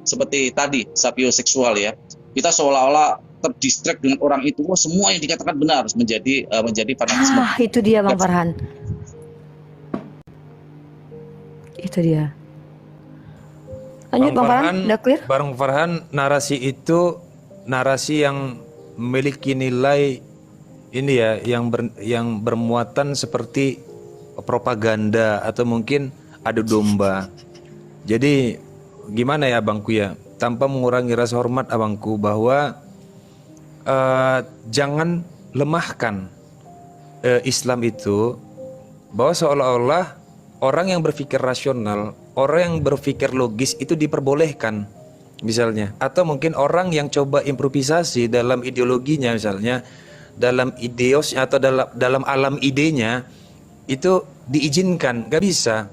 seperti tadi sapioseksual ya. Kita seolah-olah terdistract dengan orang itu, semua yang dikatakan benar harus menjadi fanatisme. Itu dia Bang Farhan. Itu dia. Lanjut Bang Farhan, udah clear? Bang Farhan, narasi itu narasi yang memiliki nilai ini ya, yang bermuatan seperti propaganda atau mungkin adu domba. Jadi gimana ya Abangku ya, tanpa mengurangi rasa hormat Abangku, bahwa jangan lemahkan Islam itu, bahwa seolah-olah orang yang berpikir rasional, orang yang berpikir logis itu diperbolehkan misalnya, atau mungkin orang yang coba improvisasi dalam ideologinya, misalnya dalam ideosnya atau dalam alam idenya itu diizinkan. Gak bisa.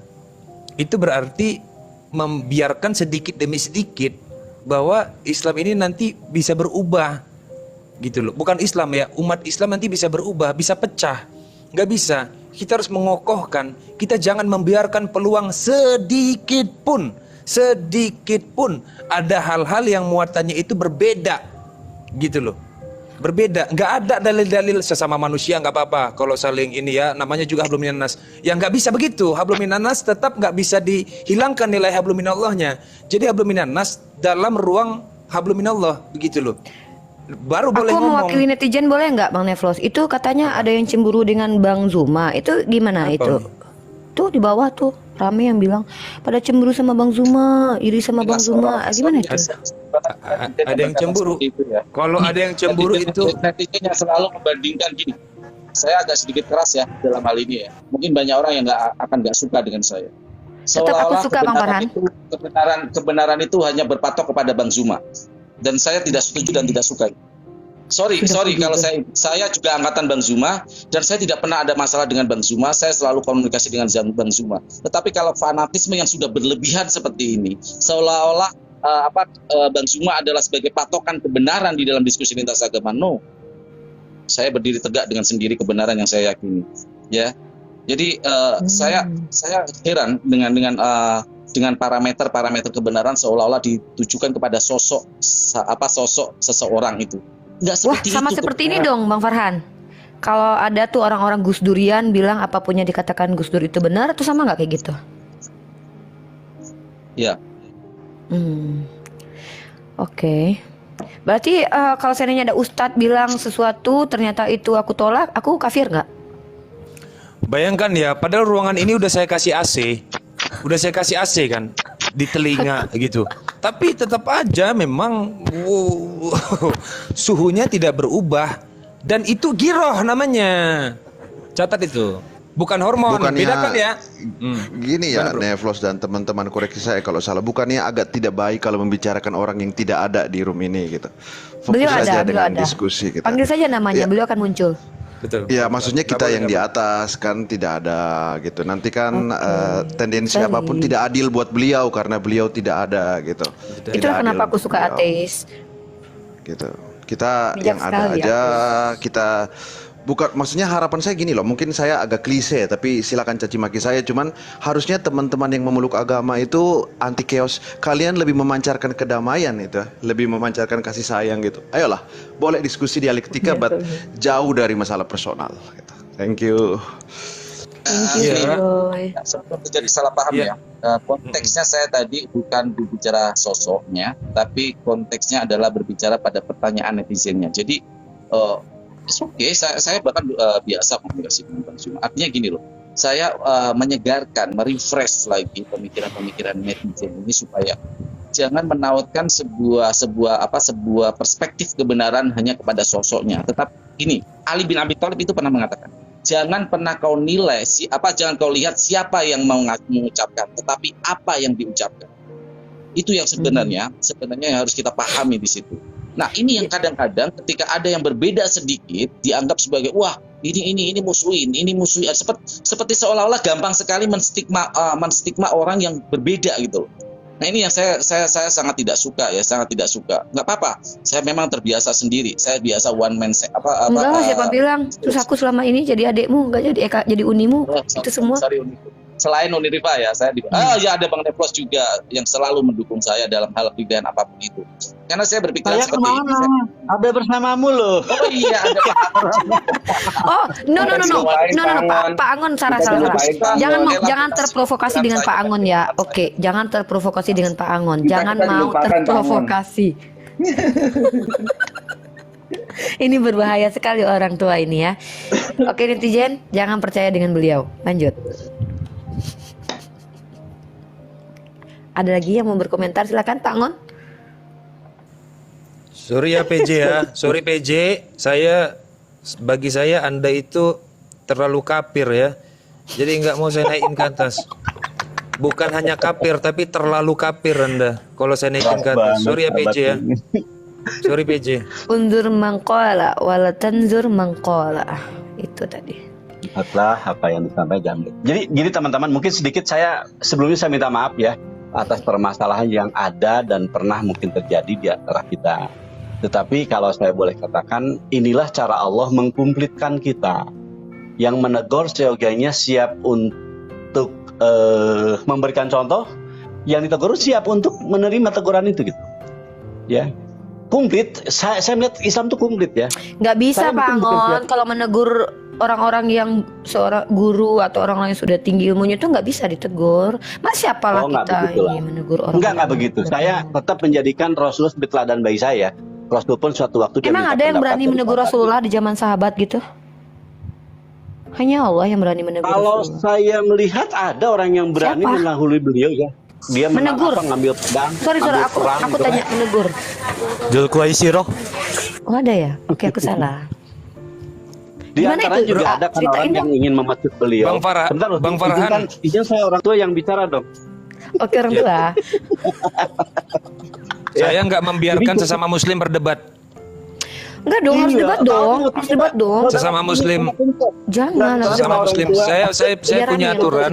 Itu berarti membiarkan sedikit demi sedikit bahwa Islam ini nanti bisa berubah gitu loh. Bukan Islam ya, umat Islam nanti bisa berubah, bisa pecah. Gak bisa. Kita harus mengokohkan. Kita jangan membiarkan peluang sedikit pun ada hal-hal yang muatannya itu berbeda gitu loh, berbeda. Nggak ada dalil-dalil sesama manusia nggak apa-apa kalau saling ini ya, namanya juga hablum minannas. Yang nggak bisa begitu, hablum minannas tetap nggak bisa dihilangkan nilai hablum minallahnya. Jadi hablum minannas dalam ruang hablum minallah begitu loh, baru boleh ngomong. Aku mewakili netizen boleh nggak Bang Neflos? Itu katanya ada yang cemburu dengan Bang Zuma, itu gimana? Apa? Itu tuh di bawah tuh rame yang bilang pada cemburu sama Bang Zuma, iri sama Bang Zuma. Gimana itu? Ada yang cemburu. Kalau ada yang cemburu itu netizen yang selalu membandingkan gini. Saya agak sedikit keras ya dalam hal ini ya. Mungkin banyak orang yang nggak suka dengan saya. Tetap aku suka Bang Farhan. Kebenaran itu hanya berpatok kepada Bang Zuma. Dan saya tidak setuju dan tidak suka. Sorry kalau saya juga angkatan Bang Zuma dan saya tidak pernah ada masalah dengan Bang Zuma. Saya selalu komunikasi dengan Bang Zuma. Tetapi kalau fanatisme yang sudah berlebihan seperti ini, seolah-olah Bang Zuma adalah sebagai patokan kebenaran di dalam diskusi lintas agama. No, saya berdiri tegak dengan sendiri kebenaran yang saya yakini. Ya, jadi saya heran dengan parameter kebenaran seolah-olah ditujukan kepada sosok seseorang itu. Sama seperti ini dong Bang Farhan. Kalau ada tuh orang-orang Gus Durian bilang apapun yang dikatakan Gus Dur itu benar, itu sama nggak kayak gitu? Ya. Oke. Berarti kalau seandainya ada ustadz bilang sesuatu ternyata itu aku tolak, aku kafir nggak? Bayangkan ya, padahal ruangan ini udah saya kasih AC kan di telinga gitu. Tapi tetap aja memang suhunya tidak berubah, dan itu giroh namanya. Catat itu. Bukan hormon, bedakan ya. Gini ya, Neflos dan teman-teman, koreksi saya kalau salah. Bukannya agak tidak baik kalau membicarakan orang yang tidak ada di room ini gitu. Fokus saja dengan diskusi kita. Panggil saja namanya, beliau akan muncul. Betul. Ya, maksudnya kita yang di atas kan tidak ada gitu. Nanti kan tendensi apapun tidak adil buat beliau karena beliau tidak ada gitu. Itulah kenapa aku suka ateis. Gitu. Kita bijak yang ada aja, kita Bukan, maksudnya harapan saya gini loh, mungkin saya agak klise, tapi silakan caci maki saya. Cuman harusnya teman-teman yang memeluk agama itu anti chaos. Kalian lebih memancarkan kedamaian itu, lebih memancarkan kasih sayang gitu. Ayolah, boleh diskusi dialektika, but jauh dari masalah personal. Gitu. Thank you. Thank you, Boy. Sebelum terjadi salah paham ya, konteksnya saya tadi bukan berbicara sosoknya, tapi konteksnya adalah berbicara pada pertanyaan netizennya. Jadi oke, saya bahkan biasa komunikasi dengan konsumen. Artinya gini loh, saya menyegarkan, merefresh lagi pemikiran-pemikiran netizen ini supaya jangan menautkan sebuah perspektif kebenaran hanya kepada sosoknya. Tetap gini, Ali bin Abi Thalib itu pernah mengatakan, jangan pernah kau nilai jangan kau lihat siapa yang mengucapkan, tetapi apa yang diucapkan. Itu yang sebenarnya yang harus kita pahami di situ. Nah, ini yang kadang-kadang ketika ada yang berbeda sedikit dianggap sebagai wah, ini musuhin, seperti seolah-olah gampang sekali menstigma orang yang berbeda gitu loh. Nah, ini yang saya sangat tidak suka ya, sangat tidak suka. Nggak apa-apa, saya memang terbiasa sendiri. Saya biasa one man Enggak, siapa bilang? Terus aku selama ini jadi adekmu, enggak jadi unimu. Itu semua. Selain Uniriva ya, saya ya ada Bang Neflos juga yang selalu mendukung saya dalam hal pilihan apapun itu. Karena saya berpikiran seperti ini. Ada bersamamu loh. Oh iya, ada Pak. Oh, no, Pak Angon salah. Jangan terprovokasi dengan Pak Angon ya. Oke, jangan terprovokasi dengan Pak Angon. Jangan mau terprovokasi. Ini berbahaya sekali orang tua ini ya. Oke, netizen, jangan percaya dengan beliau. Lanjut. Ada lagi yang mau berkomentar, silakan Pak Angon. Sorry ya PJ ya, sorry PJ, bagi saya Anda itu terlalu kafir ya. Jadi nggak mau saya naikin ke atas. Bukan hanya kafir, tapi terlalu kafir Anda. Kalau saya naikin ke atas, sorry ya PJ ya. Sorry PJ. Undur mangkola, wala tanzur mangkola. Itu tadi. Lihatlah apa yang disampaikan. Jadi teman-teman, mungkin sedikit sebelumnya saya minta maaf ya atas permasalahan yang ada dan pernah mungkin terjadi di antara kita. Tetapi kalau saya boleh katakan, inilah cara Allah mengkumplitkan kita. Yang menegur seyogianya siap untuk memberikan contoh, yang ditegur siap untuk menerima teguran itu gitu. Ya. Komplit, saya melihat Islam itu komplit ya. Nggak bisa Pak Angon, kalau menegur orang-orang yang seorang guru atau orang-orang yang sudah tinggi ilmunya itu nggak bisa ditegur. Masih apalah kita ini menegur orang. Enggak begitu. Saya tetap menjadikan Rasulullah sebagai teladan bagi saya. Rasul pun suatu waktu emang ada yang berani menegur Rasulullah di zaman sahabat gitu? Hanya Allah yang berani menegur. Kalau saya melihat ada orang yang berani mendahului beliau ya. Dia menegur, ngambil pedang. Sorry, aku tanya menegur. Julkuaisiroh. Oh ada ya? Oke, aku salah. Di antara juga ada kan orang yang ingin memecut beliau. Bang Farhan. Izin saya orang tua yang bicara dong. Oke, orang tua. Saya nggak membiarkan sesama muslim berdebat. Enggak dong, harus debat dong. Harus debat dong. Sesama muslim. Jangan. Sesama muslim. Saya punya aturan.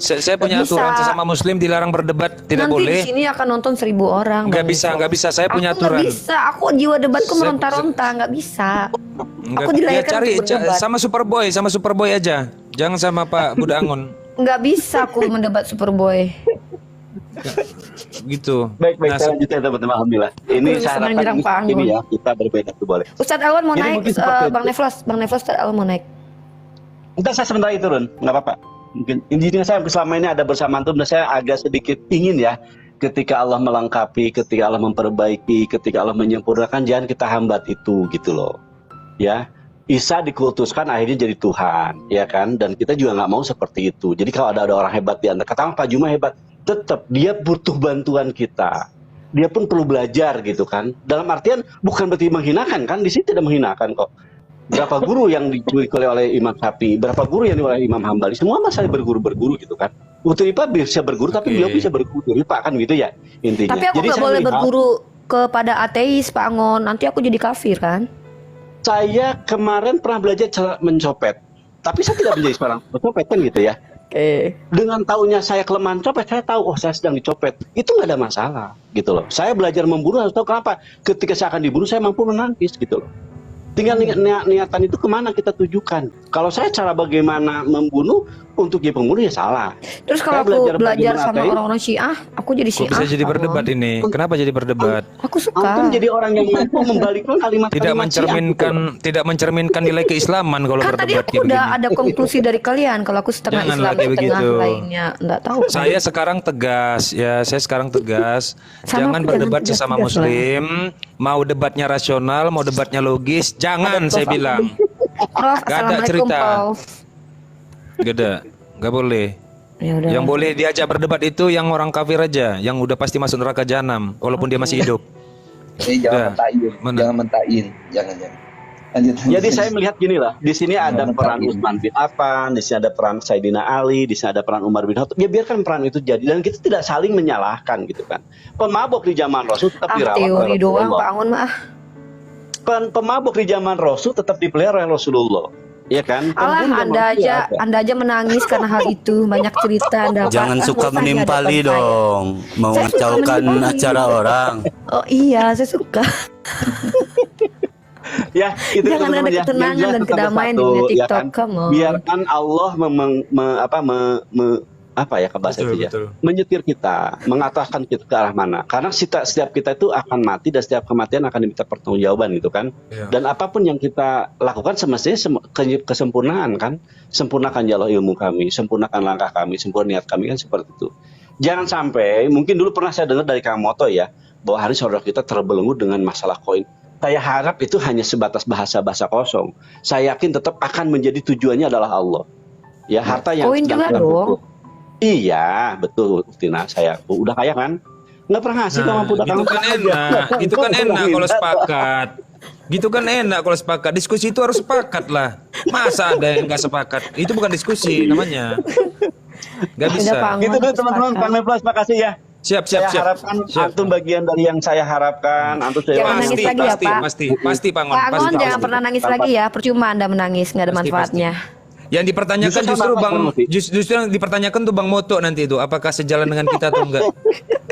Saya punya aturan sesama muslim dilarang berdebat, tidak boleh. Nanti di sini akan nonton 1000 orang. Nggak bisa. Saya punya aturan. Nggak bisa. Aku jiwa debatku meronta-ronta. Nggak bisa. Aku dilahirkan cari untuk berdebat. sama Superboy aja. Jangan sama Pak Buda Angon. Nggak bisa aku mendebat Superboy. Gitu. Baik, saya lanjutkan teman-teman. Alhamdulillah. Ini saya harapkan ini ya, kita berbeda itu boleh. Ustadz Alwan mau naik, Bang Neflos Ustadz Alwan mau naik. Entar saya sebentar itu Run, nggak apa-apa. Mungkin intinya saya selama ini ada bersama antum dan saya agak sedikit ingin ya, ketika Allah melengkapi, ketika Allah memperbaiki, ketika Allah menyempurnakan, jangan kita hambat itu gitu loh. Ya. Isa dikultuskan akhirnya jadi Tuhan, ya kan? Dan kita juga nggak mau seperti itu. Jadi kalau ada orang hebat di antara, katakan Pak Juma hebat, tetap dia butuh bantuan kita. Dia pun perlu belajar gitu kan. Dalam artian bukan berarti menghinakan kan, di sini tidak menghinakan kok. Berapa guru yang dimiliki oleh Imam Syafi'i, berapa guru yang dimiliki oleh Imam Hambali, semua masih berguru gitu kan. Uturipa bisa berguru tapi beliau bisa berguru Uturipa kan gitu ya intinya. Tapi aku nggak boleh berguru kepada ateis Pak Angon, nanti aku jadi kafir kan? Saya kemarin pernah belajar cara mencopet, tapi saya tidak menjadi seorang pencopet kan gitu ya. Dengan taunya saya kelemahan copet, saya tahu saya sedang dicopet. Itu nggak ada masalah gitu loh. Saya belajar memburu harus tahu kenapa. Ketika saya akan diburu saya mampu menangkis gitu loh. Tinggal niatan itu kemana kita tujukan. Kalau saya cara bagaimana membunuh untuk jadi pembunuh ya salah. Terus kalau Saya aku belajar bagaimana sama ateis. orang-orang Syiah, aku jadi Kok Syiah. bisa jadi berdebat ini? Kenapa jadi berdebat? Aku Antum suka. jadi orang yang mampu membalikkan kalimat-kalimat Tidak mencerminkan nilai keislaman kalau Kan tadi berdebat aku kayak udah begini. ada konklusi dari kalian. Kalau aku setengah Janganlah Islam, kayak setengah begitu. lainnya enggak tahu. Saya sekarang tegas ya, saya sekarang tegas. Sama Jangan aku, berdebat jangan sesama tegas-tegas lah. muslim. Mau debatnya rasional, mau debatnya logis, jangan saya bilang. Prof, Gak ada assalamualaikum, cerita. Prof. Gak ada, gak boleh. Ya udah. Yang boleh diajak berdebat itu yang orang kafir aja, yang udah pasti masuk neraka jahanam, walaupun dia masih hidup. Jangan Udah. mentain, Mana? jangan mentain, jangan. Lanjut. Jadi saya melihat gini lah, di sini ada Jangan peran mentain. Utsman bin Affan, di sini ada peran Sayyidina Ali, di sini ada peran Umar bin Khattab. Ya biarkan peran itu jadi dan kita tidak saling menyalahkan gitu kan. Pemabok di zaman Rasul tetap dirawat Teori oleh doang, Rasulullah. Pak Angon mah. Pemabok di zaman Rasul tetap dipelihara oleh Rasulullah. Ya kan? Alah, Pembunuh Anda manusia aja, ada. Anda aja menangis karena hal itu. Banyak cerita Anda. Pak. Jangan Nggak suka usah di menimpali hadapan saya. dong, Saya suka mengacaukan menimpali. acara orang. Oh iya, saya suka. Ya, itu Jangan teman-teman ada ya. ketenangan Yang jelas dan tetap kedamaian di bersatu, dunia ya TikTok. kan? Come on. Biarkan Allah apa ya ke bahasa Betul, itu ya, betul. menyetir kita, mengataskan kita ke arah mana. Karena setiap kita itu akan mati dan setiap kematian akan diminta pertanggungjawaban gitu kan. Iya. Dan apapun yang kita lakukan semestinya kesempurnaan kan. Sempurnakan jalan ilmu kami, sempurnakan langkah kami, sempurna niat kami kan seperti itu. Jangan sampai, mungkin dulu pernah saya dengar dari Kang Moto ya, bahwa hari saudara kita terbelenggu dengan masalah koin. Saya harap itu hanya sebatas bahasa-bahasa kosong. Saya yakin tetap akan menjadi tujuannya adalah Allah. Ya, harta yang Koin sedang juga kita dong. butuh. Iya, betul, Tina. Saya udah kaya kan? Nggak pernah ngasih Nah, mampu gitu kan enak, gitu kan enak kalau sepakat. Gitu kan enak kalau sepakat. Diskusi itu harus sepakat lah. Masa ada yang nggak sepakat? Itu bukan diskusi namanya. Nggak bisa. Udah, Pak Angon, Gitu dulu aku teman-teman, sepakat. Kang Meplas, makasih ya. Siap. Saya harapkan antum bagian dari yang saya harapkan. Antum saya Jangan nangis lagi ya, Pak. Pasti Pak Angon. Pak Angon Pasti. jangan pernah nangis lagi ya. Percuma Anda menangis, nggak ada Pasti, manfaatnya. Yang dipertanyakan Justru justru sama, Bang, Mas Mufi. justru yang dipertanyakan tuh Bang Moto nanti itu, apakah sejalan dengan kita atau enggak?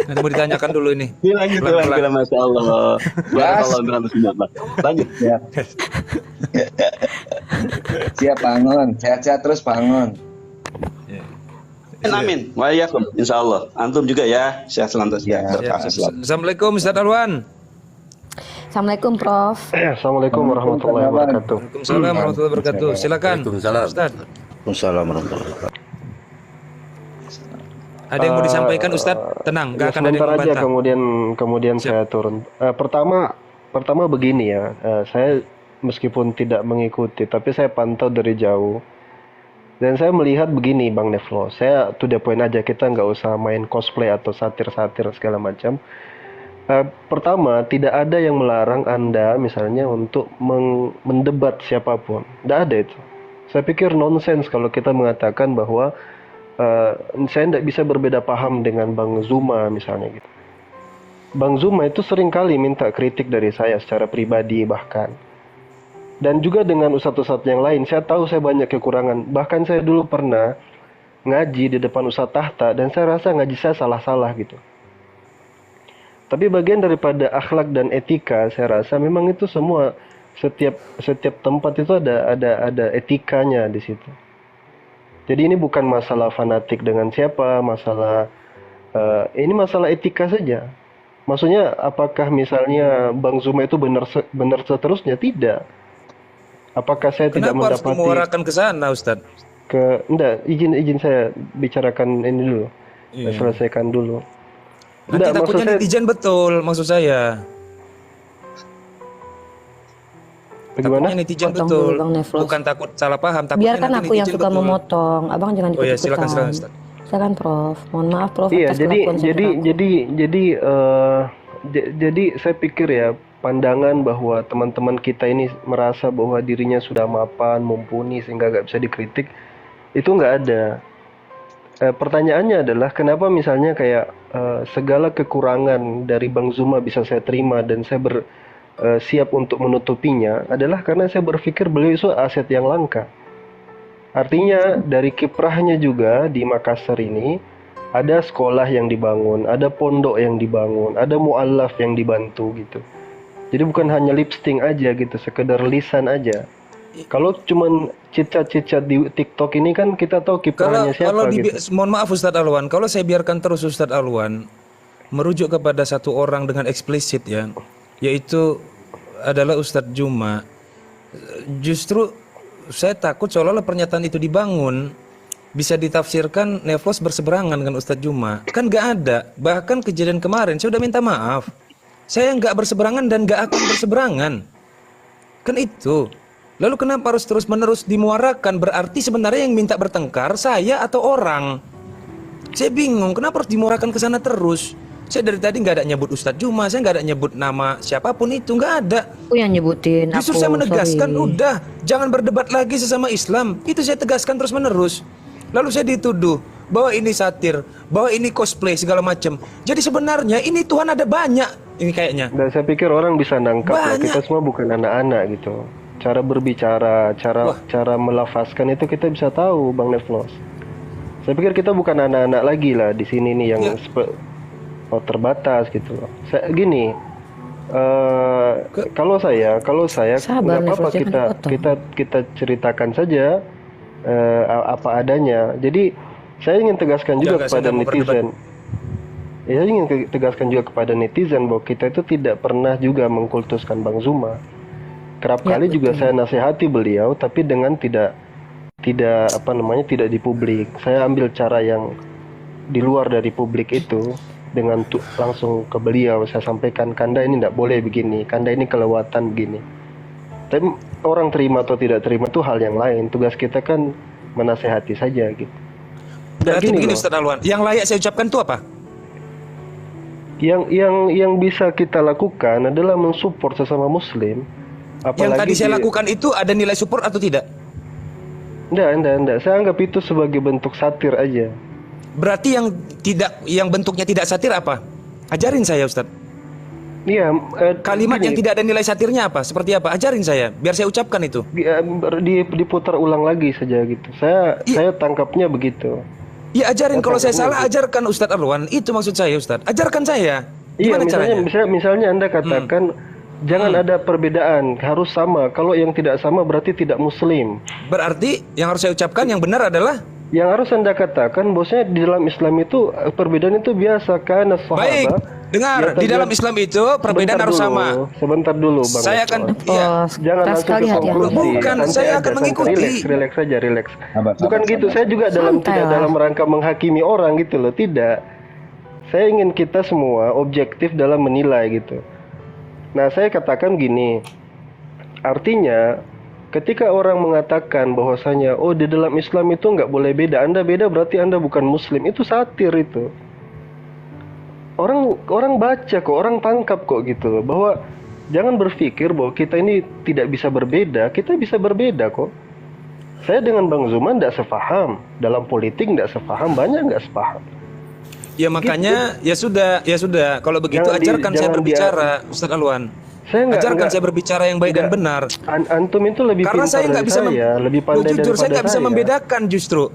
Nanti mau ditanyakan dulu ini. Bilang, Masya Allah. Barakallahu. Lanjut. Siap. Siap Pak Angon, sehat-sehat terus Pak Angon. Amin. Waalaikumsalam. Insya Allah. Antum juga ya. Sehat selalu. Ya. Berkah selalu. Assalamualaikum Ustaz Alwan. Assalamualaikum, Prof. Assalamualaikum warahmatullahi wabarakatuh. Waalaikumsalam warahmatullahi wabarakatuh. Silakan. Waalaikumsalam. Ustaz. Waalaikumsalam warahmatullahi wabarakatuh. Ada yang mau disampaikan Ustaz? Tenang, Ya, enggak akan ada yang sebentar aja membantah. kemudian Siap. saya turun. Pertama begini ya, saya meskipun tidak mengikuti, tapi saya pantau dari jauh. Dan saya melihat begini, Bang Nevlo. Saya to the point aja, kita nggak usah main cosplay atau satir-satir segala macam. Pertama, tidak ada yang melarang Anda misalnya untuk mendebat siapapun. Tidak ada itu. Saya pikir nonsens kalau kita mengatakan bahwa saya tidak bisa berbeda paham dengan Bang Zuma misalnya gitu. Bang Zuma itu sering kali minta kritik dari saya secara pribadi bahkan. Dan juga dengan ustadz-ustadz yang lain, saya tahu saya banyak kekurangan. Bahkan saya dulu pernah ngaji di depan Ustadz Tahta dan saya rasa ngaji saya salah-salah gitu. Tapi bagian daripada akhlak dan etika, saya rasa memang itu semua setiap tempat itu ada etikanya di situ. Jadi ini bukan masalah fanatik dengan siapa, ini masalah etika saja. Maksudnya apakah misalnya Bang Zuma itu benar seterusnya? Tidak. Apakah saya tidak Kenapa harus mendapati menguarakan ke sana, Ustaz? enggak, izin saya bicarakan ini dulu. Iya. Selesaikan dulu. Nanti Enggak, maksud takutnya saya netizen betul, maksud saya. bagaimana? Takutnya netizen Potong betul. dulu, Bang Nevlos. Bukan takut salah paham, takutnya Biarkan nanti aku yang netizen suka betul. memotong. Abang jangan Oh ya, ikut-ikutan. silakan Ustaz. Silakan, Prof. Mohon maaf, Prof. Iya, atas kelakuan saya ke aku. jadi saya pikir ya, pandangan bahwa teman-teman kita ini merasa bahwa dirinya sudah mapan, mumpuni sehingga nggak bisa dikritik, itu nggak ada. Pertanyaannya adalah kenapa misalnya kayak segala kekurangan dari Bang Zuma bisa saya terima dan saya siap untuk menutupinya adalah karena saya berpikir beliau itu aset yang langka. Artinya dari kiprahnya juga di Makassar ini ada sekolah yang dibangun, ada pondok yang dibangun, ada mu'allaf yang dibantu gitu. Jadi bukan hanya lip sync aja gitu, sekedar lisan aja. Kalau cuman cicat-cicat di TikTok ini kan kita tahu kiprahnya siapa gitu. Mohon maaf Ustadz Alwan, kalau saya biarkan terus Ustadz Alwan merujuk kepada satu orang dengan eksplisit ya, yaitu adalah Ustadz Juma. Justru saya takut seolah-olah pernyataan itu dibangun bisa ditafsirkan Nevlos berseberangan dengan Ustadz Juma. Kan nggak ada. Bahkan kejadian kemarin saya udah minta maaf. Saya nggak berseberangan dan nggak akan berseberangan. Kan itu. Lalu kenapa harus terus-menerus dimuarakan? Berarti sebenarnya yang minta bertengkar saya atau orang? Saya bingung, kenapa harus dimuarakan ke sana terus? Saya dari tadi nggak ada nyebut Ustadz Juma, saya nggak ada nyebut nama siapapun itu, nggak ada. Aku yang nyebutin. Justru saya menegaskan, udah, jangan berdebat lagi sesama Islam. Itu saya tegaskan terus-menerus. Lalu saya dituduh bahwa ini satir, bahwa ini cosplay segala macam. Jadi sebenarnya ini Tuhan ada banyak, ini kayaknya. Dan saya pikir orang bisa nangkap ya, kita semua bukan anak-anak gitu. Cara berbicara, cara melafazkan itu kita bisa tahu, Bang Nevlos. Saya pikir kita bukan anak-anak lagi lah di sini nih yang terbatas gitu. Saya gini, kalau saya nggak apa-apa kita ceritakan saja apa adanya. Jadi saya ingin tegaskan juga kepada netizen. Saya ingin tegaskan juga kepada netizen bahwa kita itu tidak pernah juga mengkultuskan Bang Zuma. Kerap kali juga saya nasihati beliau, tapi dengan tidak di publik. Saya ambil cara yang di luar dari publik itu, dengan langsung ke beliau saya sampaikan, Kanda ini tidak boleh begini, Kanda ini kelewatan begini. Tapi orang terima atau tidak terima itu hal yang lain. Tugas kita kan menasehati saja gitu. Berarti begini Ustadz Alwan, yang layak saya ucapkan itu apa? Yang bisa kita lakukan adalah mensupport sesama Muslim. Apalagi yang tadi saya lakukan itu ada nilai support atau tidak? Enggak. Saya anggap itu sebagai bentuk satir aja. Berarti yang bentuknya tidak satir apa? Ajarin saya Ustadz. Iya. Kalimat yang tidak ada nilai satirnya apa? Seperti apa? Ajarin saya, biar saya ucapkan itu. Diputar ulang lagi saja gitu. Saya tangkapnya begitu. Ya ajarin, kalau saya salah ajarkan Ustadz Alwan. Itu maksud saya Ustadz. Ajarkan saya. Iya, Gimana caranya? misalnya Anda katakan jangan ada perbedaan, harus sama. Kalau yang tidak sama berarti tidak Muslim. Berarti yang harus saya ucapkan yang benar adalah yang harus Anda katakan bahwasanya di dalam Islam itu perbedaan itu biasa kan sahabat. Baik, dengar, di dalam Islam itu perbedaan harus sama. Sebentar dulu Bang. Saya akan jangan langsung ke konklusi. Bukan, saya akan mengikuti. Relax saja. Bukan gitu, saya juga tidak dalam rangka menghakimi orang gitu loh, tidak. Saya ingin kita semua objektif dalam menilai gitu. Nah, saya katakan gini, artinya ketika orang mengatakan bahwasanya di dalam Islam itu nggak boleh beda, Anda beda berarti Anda bukan Muslim, itu satir itu. Orang baca kok, orang tangkap kok gitu loh, bahwa jangan berpikir bahwa kita ini tidak bisa berbeda, kita bisa berbeda kok. Saya dengan Bang Zuma nggak sepaham, dalam politik nggak sepaham, banyak nggak sepaham. Ya makanya gitu. ya sudah. Kalau begitu ajarkan saya berbicara, Ustadz Alwan. Ajarkan saya berbicara yang baik dan benar. Antum itu lebih karena pintar saya nggak bisa lebih pandai jujur saya nggak bisa membedakan justru.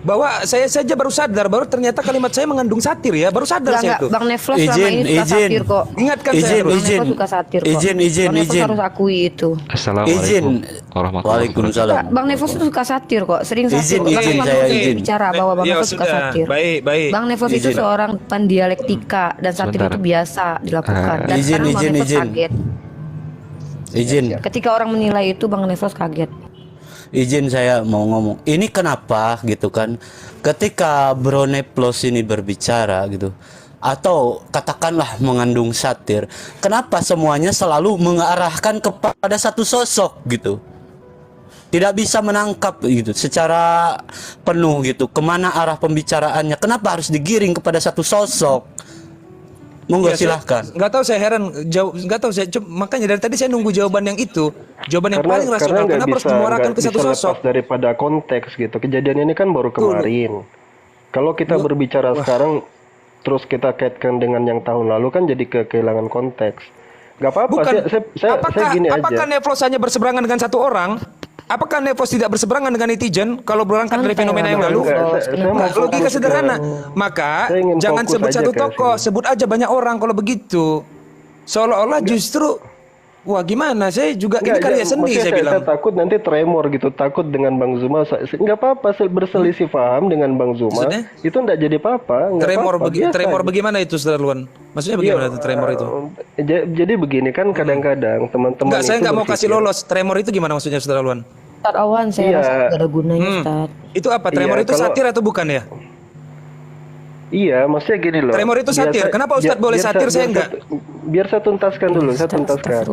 Bahwa saya saja baru sadar, baru ternyata kalimat saya mengandung satir ya, baru sadar saya itu. Bang Nevlos selama ini suka satir kok. Ingatkan saya. Bang Nevlos suka satir kok. Bang Nevlos harus akui itu. Assalamualaikum warahmatullahi wabarakatuh. Bang Nevlos itu suka satir kok, sering satir. Bicara bahwa Bang Nevlos suka satir. Baik. Bang Nevlos itu seorang pendialektika dan satir itu biasa dilakukan. Dan sekarang Bang Nevlos kaget. Ketika orang menilai itu Bang Nevlos kaget. Izin saya mau ngomong, ini kenapa gitu kan, ketika Bro Nevlos ini berbicara gitu, atau katakanlah mengandung satir, kenapa semuanya selalu mengarahkan kepada satu sosok gitu, tidak bisa menangkap gitu secara penuh gitu, kemana arah pembicaraannya, kenapa harus digiring kepada satu sosok? Monggo ya, silahkan. Nggak tahu saya heran, nggak tahu saya makanya dari tadi saya nunggu jawaban yang itu, jawaban yang paling rasional. Kenapa harus dimuarakan ke satu sosok? Daripada konteks gitu. Kejadian ini kan baru kemarin. Kalau kita berbicara sekarang, terus kita kaitkan dengan yang tahun lalu kan jadi kehilangan konteks. Gak apa-apa. Saya gini aja. Apakah Nevlos hanya berseberangan dengan satu orang? Apakah Nevlos tidak berseberangan dengan netizen kalau berangkat dari fenomena yang lalu? Logika sederhana. Maka jangan sebut satu tokoh, sebut aja banyak orang kalau begitu. Seolah-olah justru Wah, gimana? Saya juga ini Enggak, karya seni maksudnya saya bilang. saya takut nanti tremor gitu, takut dengan Bang Zuma. Nggak apa-apa, berselisih paham dengan Bang Zuma. Maksudnya? Itu nggak jadi apa-apa. Nggak Tremor apa-apa, biasa tremor aja. bagaimana itu, Ustaz Alwan? Maksudnya bagaimana itu tremor itu? Jadi begini kan kadang-kadang teman-teman Enggak, saya itu nggak mau kasih berpikir, lolos. Tremor itu gimana maksudnya, Ustaz Alwan? Ustaz Awan, saya Iya. rasa nggak ada gunanya, Ustaz. Itu apa? Tremor Iya, itu kalau- satir atau bukan ya? Iya, maksudnya gini loh. Tremor itu satir. Kenapa Ustadz boleh satir, saya enggak? Biar saya tuntaskan dulu, saya tuntaskan.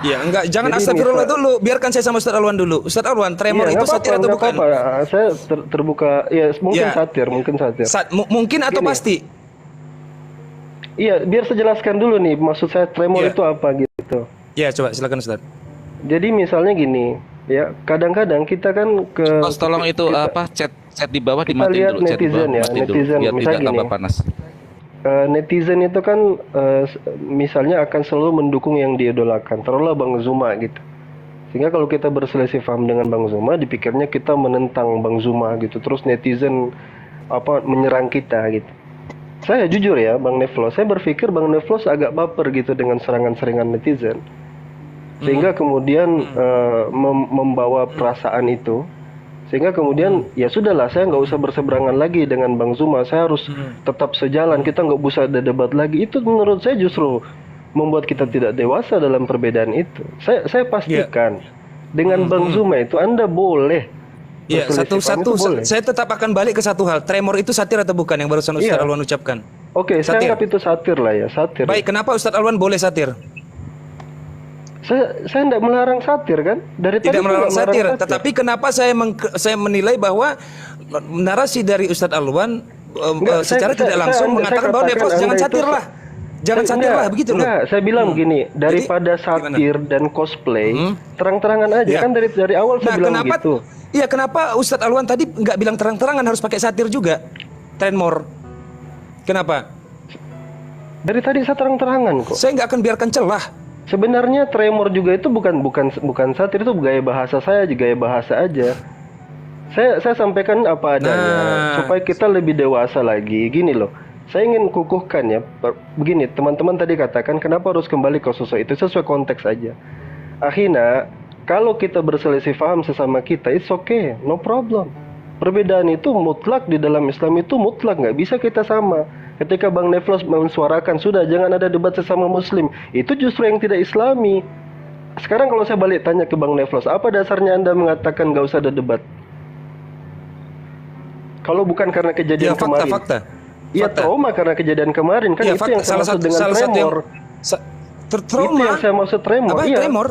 Ya, enggak, jangan Jadi astagfirullah misal- dulu. Biarkan saya sama Ustaz Alwan dulu. Ustaz Alwan, tremor Iya, itu nggak satir apa-apa, atau nggak bukan? apa-apa. Saya terbuka, ya mungkin Ya. satir, mungkin satir. Mungkin atau Gini. pasti? Iya, biar saya jelaskan dulu nih, maksud saya tremor Iya. itu apa gitu. Ya, coba silakan Ustaz. Jadi misalnya gini, ya kadang-kadang kita kan ke Bos, tolong itu apa chat di bawah kita dimatiin lihat dulu, chat di bawah netizen ya, dimatiin dulu, netizen biar misalnya tidak tambah gini. panas. Netizen itu kan misalnya akan selalu mendukung yang diidolakan, taruhlah Bang Zuma gitu. Sehingga kalau kita berselisih paham dengan Bang Zuma, dipikirnya kita menentang Bang Zuma gitu. Terus netizen menyerang kita gitu. Saya jujur ya, Bang Nevlos, saya berpikir Bang Nevlos agak baper gitu dengan serangan-serangan netizen. Sehingga kemudian membawa perasaan itu. Sehingga kemudian ya sudahlah, saya nggak usah berseberangan lagi dengan Bang Zuma. Saya harus tetap sejalan. Kita nggak usah ada debat lagi. Itu menurut saya justru membuat kita tidak dewasa dalam perbedaan itu. Saya pastikan dengan Bang Zuma itu Anda boleh. Ya, berselisih paham itu boleh. saya tetap akan balik ke satu hal. Tremor itu satir atau bukan yang barusan Ustaz Iya. Alwan ucapkan? Oke, saya Satir. anggap itu satir lah ya, satir. Baik, kenapa Ustaz Alwan boleh satir? Saya tidak melarang satir kan? Dari tadi Tidak saya melarang nggak satir, tetapi kenapa saya menilai bahwa narasi dari Ustadz Alwan Enggak, secara tidak langsung mengatakan bahwa Nevlos jangan satir lah, jangan satir lah, begitu loh. Enggak, saya bilang begini, daripada satir dan cosplay, terang-terangan aja Ya. kan dari awal saya bilang kenapa? gitu. Iya, kenapa Ustadz Alwan tadi nggak bilang terang-terangan harus pakai satir juga? Tremor. Kenapa? Dari tadi saya terang-terangan kok. Saya nggak akan biarkan celah. Sebenarnya tremor juga itu bukan satir, itu gaya bahasa saya, gaya bahasa aja. Saya sampaikan apa adanya supaya kita lebih dewasa lagi. Gini loh. Saya ingin kukuhkan ya. Begini, teman-teman tadi katakan kenapa harus kembali ke sosok itu, sesuai konteks aja. Akhirnya kalau kita berselisih paham sesama kita, it's okay, no problem. Perbedaan itu mutlak di dalam Islam, itu mutlak, nggak bisa kita sama. Ketika Bang Nevlos mensuarakan sudah jangan ada debat sesama Muslim, itu justru yang tidak Islami. Sekarang kalau saya balik tanya ke Bang Nevlos, apa dasarnya Anda mengatakan nggak usah ada debat? Kalau bukan karena kejadian kemarin. Fakta. Iya, trauma karena kejadian kemarin kan, Ya, itu yang saya maksud dengan tremor. Itu yang saya maksud tremor. Apa Iya. tremor?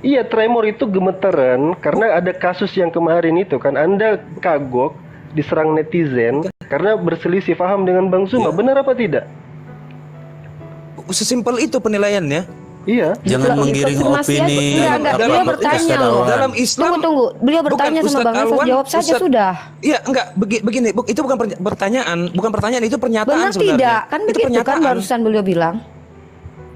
Iya, tremor itu gemetaran karena ada kasus yang kemarin itu kan, Anda kagok diserang netizen karena berselisih paham dengan Bang Zuma. Benar apa tidak? Sesimpel itu penilaiannya. Iya. Jangan menggiring opini. Enggak, beliau bertanya loh. Dalam Islam, Tunggu, beliau bukan bertanya sama Ustadz Bang Nevlos, Alwan, jawab saja Ustadz- sudah. Iya, enggak begini, itu bukan pertanyaan, itu pernyataan Benar sebenarnya. tidak? Kan Itu begitu kan pernyataan. barusan beliau bilang.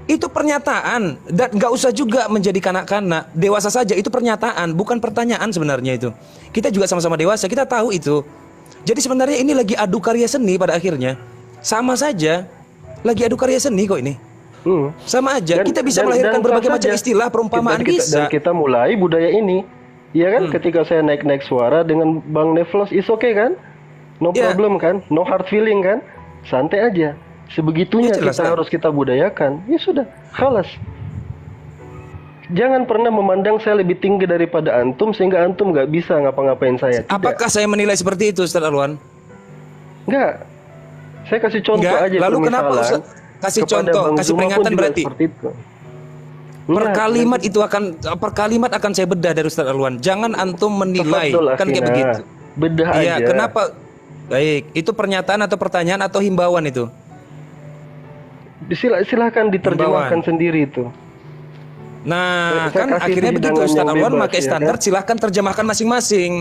Itu pernyataan dan nggak usah juga menjadi kanak-kanak, dewasa saja, itu pernyataan, bukan pertanyaan sebenarnya itu. Kita juga sama-sama dewasa, kita tahu itu. Jadi sebenarnya ini lagi adu karya seni pada akhirnya. Sama saja, lagi adu karya seni kok ini. Sama aja, kita bisa melahirkan berbagai macam istilah, perumpamaan bisa. Dan kita mulai budaya ini. Iya kan, ketika saya naik-naik suara dengan Bang Nevlos, is okay kan? No problem kan? No hard feeling kan? Santai aja. Sebegitunya Ya, jelas, kita kan? harus kita budayakan. Ya sudah, khalas. Jangan pernah memandang saya lebih tinggi daripada antum sehingga antum nggak bisa ngapa-ngapain saya. Tidak. Apakah saya menilai seperti itu, Ustaz Alwan? Enggak. Saya kasih contoh Enggak. aja. Lalu kenapa permisalan. Ustaz kasih Kepada contoh, Bang kasih Zuma pun peringatan juga berarti? seperti itu. Per kalimat akan saya bedah dari Ustaz Alwan. Jangan antum menilai, Tafadhol, kan kayak akhina. begitu. Bedah Iya, aja. kenapa? Baik, itu pernyataan atau pertanyaan atau himbauan itu? Silahkan diterjemahkan Himbauan. sendiri itu. Nah, Saya kan kasih akhirnya begitu hidangan Ustaz yang Alwan bebas, pakai ya standar, kan? silahkan terjemahkan masing-masing.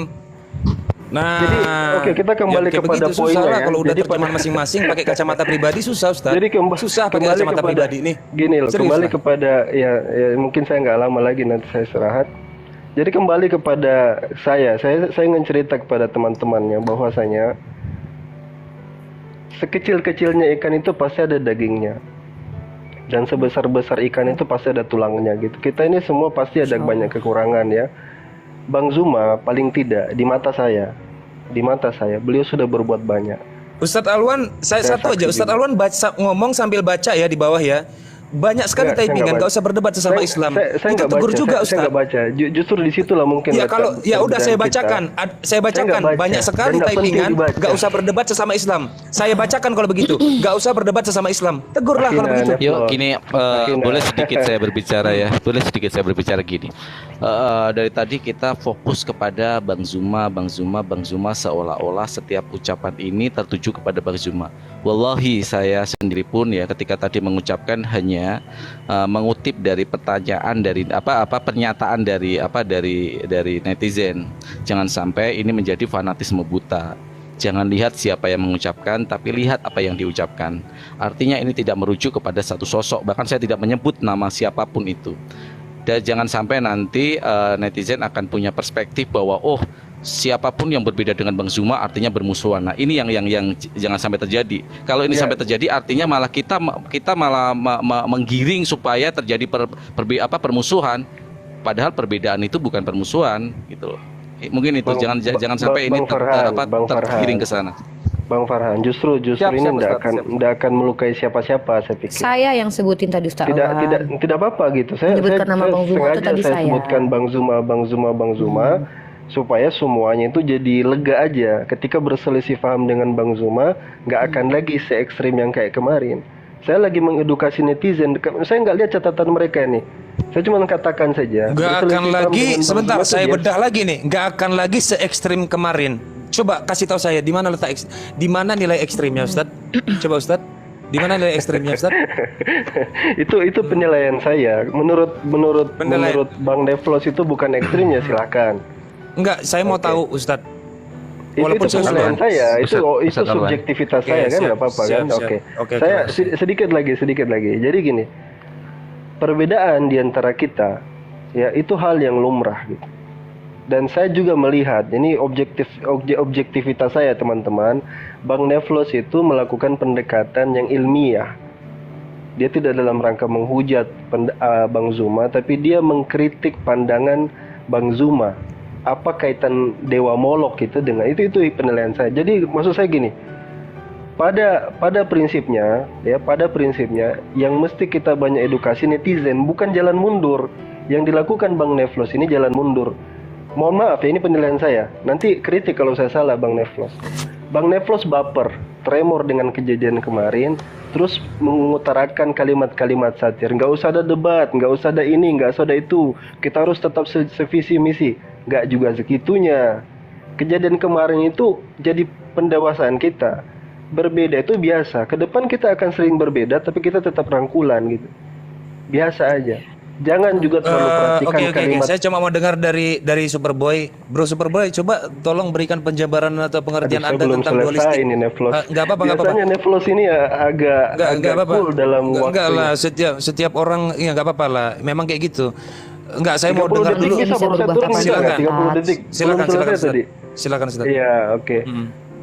Nah, Jadi, oke, kita kembali kayak kepada begitu, poinnya susah lah ya. kalau udah Jadi terjemahan masing-masing pakai kacamata pribadi susah, Ustaz. Jadi susah pakai kembali kacamata pribadi nih. Gini loh, Serius kembali lah. kepada ya mungkin saya nggak lama lagi nanti saya istirahat. Jadi kembali kepada saya ingin cerita kepada teman-temannya bahwasanya sekecil-kecilnya ikan itu pasti ada dagingnya. Dan sebesar-besar ikan itu pasti ada tulangnya gitu. Kita ini semua pasti ada banyak kekurangan ya. Bang Zuma paling tidak di mata saya, beliau sudah berbuat banyak. Ustadz Alwan, saya satu aja. Ustadz Alwan ngomong sambil baca ya di bawah ya. Banyak sekali typingan, nggak usah berdebat sesama Islam. Saya Itu nggak tegur baca, juga saya Ustadz. nggak baca. Justru di situlah mungkin. Ya kalau ya udah saya perbedaan bacakan, kita. saya nggak bacakan baca, banyak sekali dan nggak penting typingan, dibaca. nggak usah berdebat sesama Islam. Saya bacakan kalau begitu, nggak usah berdebat sesama Islam. Tegurlah kalau begitu. Yuk gini, boleh sedikit saya berbicara ya. Boleh sedikit saya berbicara gini. Dari tadi kita fokus kepada Bang Zuma seolah-olah setiap ucapan ini tertuju kepada Bang Zuma. Wallahi saya sendiri pun ya ketika tadi mengucapkan hanya mengutip dari pertanyaan dari pernyataan dari netizen. Jangan sampai ini menjadi fanatisme buta. Jangan lihat siapa yang mengucapkan, tapi lihat apa yang diucapkan. Artinya ini tidak merujuk kepada satu sosok, bahkan saya tidak menyebut nama siapapun itu. Dan jangan sampai nanti netizen akan punya perspektif bahwa siapapun yang berbeda dengan Bang Zuma artinya bermusuhan. Nah, ini yang jangan sampai terjadi. Kalau ini sampai terjadi artinya malah kita malah menggiring supaya terjadi permusuhan. Padahal perbedaan itu bukan permusuhan gitu loh. Mungkin itu jangan sampai ini tergiring ke sana. Bang Farhan, justru ini tidak akan melukai siapa-siapa, saya pikir. Saya yang sebutin tadi Ustaz Alwan. Tidak apa-apa gitu. Saya nama Bang Zuma itu tadi saya. Sebutkan Bang Zuma supaya semuanya itu jadi lega aja. Ketika berselisih paham dengan Bang Zuma, nggak akan lagi se-ekstrim yang kayak kemarin. Saya lagi mengedukasi netizen. Saya nggak lihat catatan mereka nih. Saya cuma katakan saja. Nggak akan lagi. Sebentar, saya bedah lagi nih. Nggak akan lagi se-ekstrim kemarin. Coba kasih tahu saya di mana di mana nilai ekstrimnya, Ustadz? Coba Ustadz, di mana nilai ekstrimnya, Ustadz? itu penilaian saya. Menurut Bang Devlos itu bukan ekstrimnya, silakan. Enggak, saya mau tahu Ustadz. Walaupun itu penilaian saya, itu subjektivitas saya kan, nggak apa-apa kan? Oke. Saya sedikit lagi. Jadi gini, perbedaan di antara kita, ya itu hal yang lumrah gitu. Dan saya juga melihat, ini objektivitas saya teman-teman, Bang Devlos itu melakukan pendekatan yang ilmiah. Dia tidak dalam rangka menghujat Bang Zuma, tapi dia mengkritik pandangan Bang Zuma. Apa kaitan Dewa Molok itu dengan itu penilaian saya. Jadi maksud saya gini, pada prinsipnya yang mesti kita banyak edukasi netizen, bukan jalan mundur. Yang dilakukan Bang Devlos ini jalan mundur. Mohon maaf ya, ini penilaian saya. Nanti kritik kalau saya salah Bang Devlos. Bang Devlos baper, tremor dengan kejadian kemarin, terus mengutarakan kalimat-kalimat satir. Nggak usah ada debat, nggak usah ada ini, nggak usah ada itu. Kita harus tetap sevisi misi. Nggak juga segitunya. Kejadian kemarin itu jadi pendewasaan kita. Berbeda itu biasa. Ke depan kita akan sering berbeda, tapi kita tetap rangkulan gitu. Biasa aja. Jangan juga terlalu perhatikan kalimat. Saya cuma mau dengar dari Superboy. Bro Superboy, coba tolong berikan penjabaran atau pengertian Anda tentang dualistik. Ini Nevlos. Nggak apa-apa. Biasanya Nevlos ini agak cool dalam waktu. Enggak lah, setiap orang ya nggak apa-apa lah. Memang kayak gitu. Enggak, saya mau dengar dulu. Silakan. Iya, oke.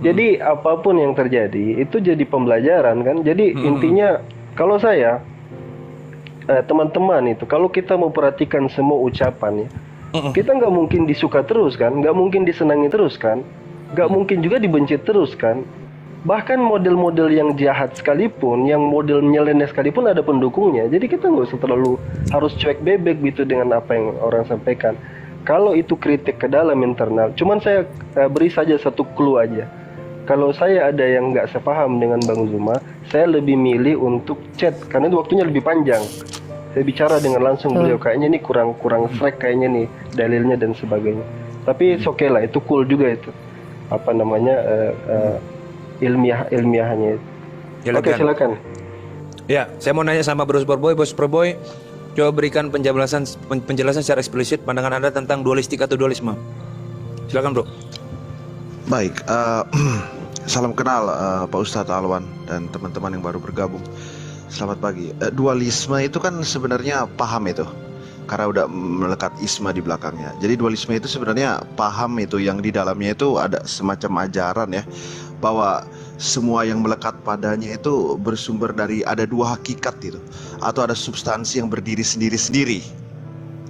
Jadi apapun yang terjadi itu jadi pembelajaran kan. Jadi intinya kalau saya teman-teman itu, kalau kita mau perhatikan semua ucapan ya, kita nggak mungkin disuka terus kan, nggak mungkin disenangi terus kan, nggak mungkin juga dibenci terus kan. Bahkan model-model yang jahat sekalipun, yang model nyeleneh sekalipun ada pendukungnya. Jadi kita nggak usah terlalu harus cuek bebek gitu dengan apa yang orang sampaikan. Kalau itu kritik ke dalam internal, cuman saya beri saja satu clue aja. Kalau saya ada yang nggak sepaham dengan Bang Zuma, saya lebih milih untuk chat karena itu waktunya lebih panjang. Saya bicara dengan langsung beliau, kayaknya ini kurang srek kayaknya nih dalilnya dan sebagainya. Tapi oke lah, itu cool juga itu. Apa namanya ilmiahnya itu. Oke, silakan. Ya, saya mau nanya sama Bro Superboy, coba berikan penjelasan secara eksplisit pandangan Anda tentang dualistik atau dualisme. Silakan, Bro. Baik, salam kenal Pak Ustadz Alwan dan teman-teman yang baru bergabung. Selamat pagi. Dualisme itu kan sebenarnya paham itu, karena udah melekat isma di belakangnya. Jadi dualisme itu sebenarnya paham itu yang di dalamnya itu ada semacam ajaran ya, bahwa semua yang melekat padanya itu bersumber dari ada dua hakikat gitu, atau ada substansi yang berdiri sendiri-sendiri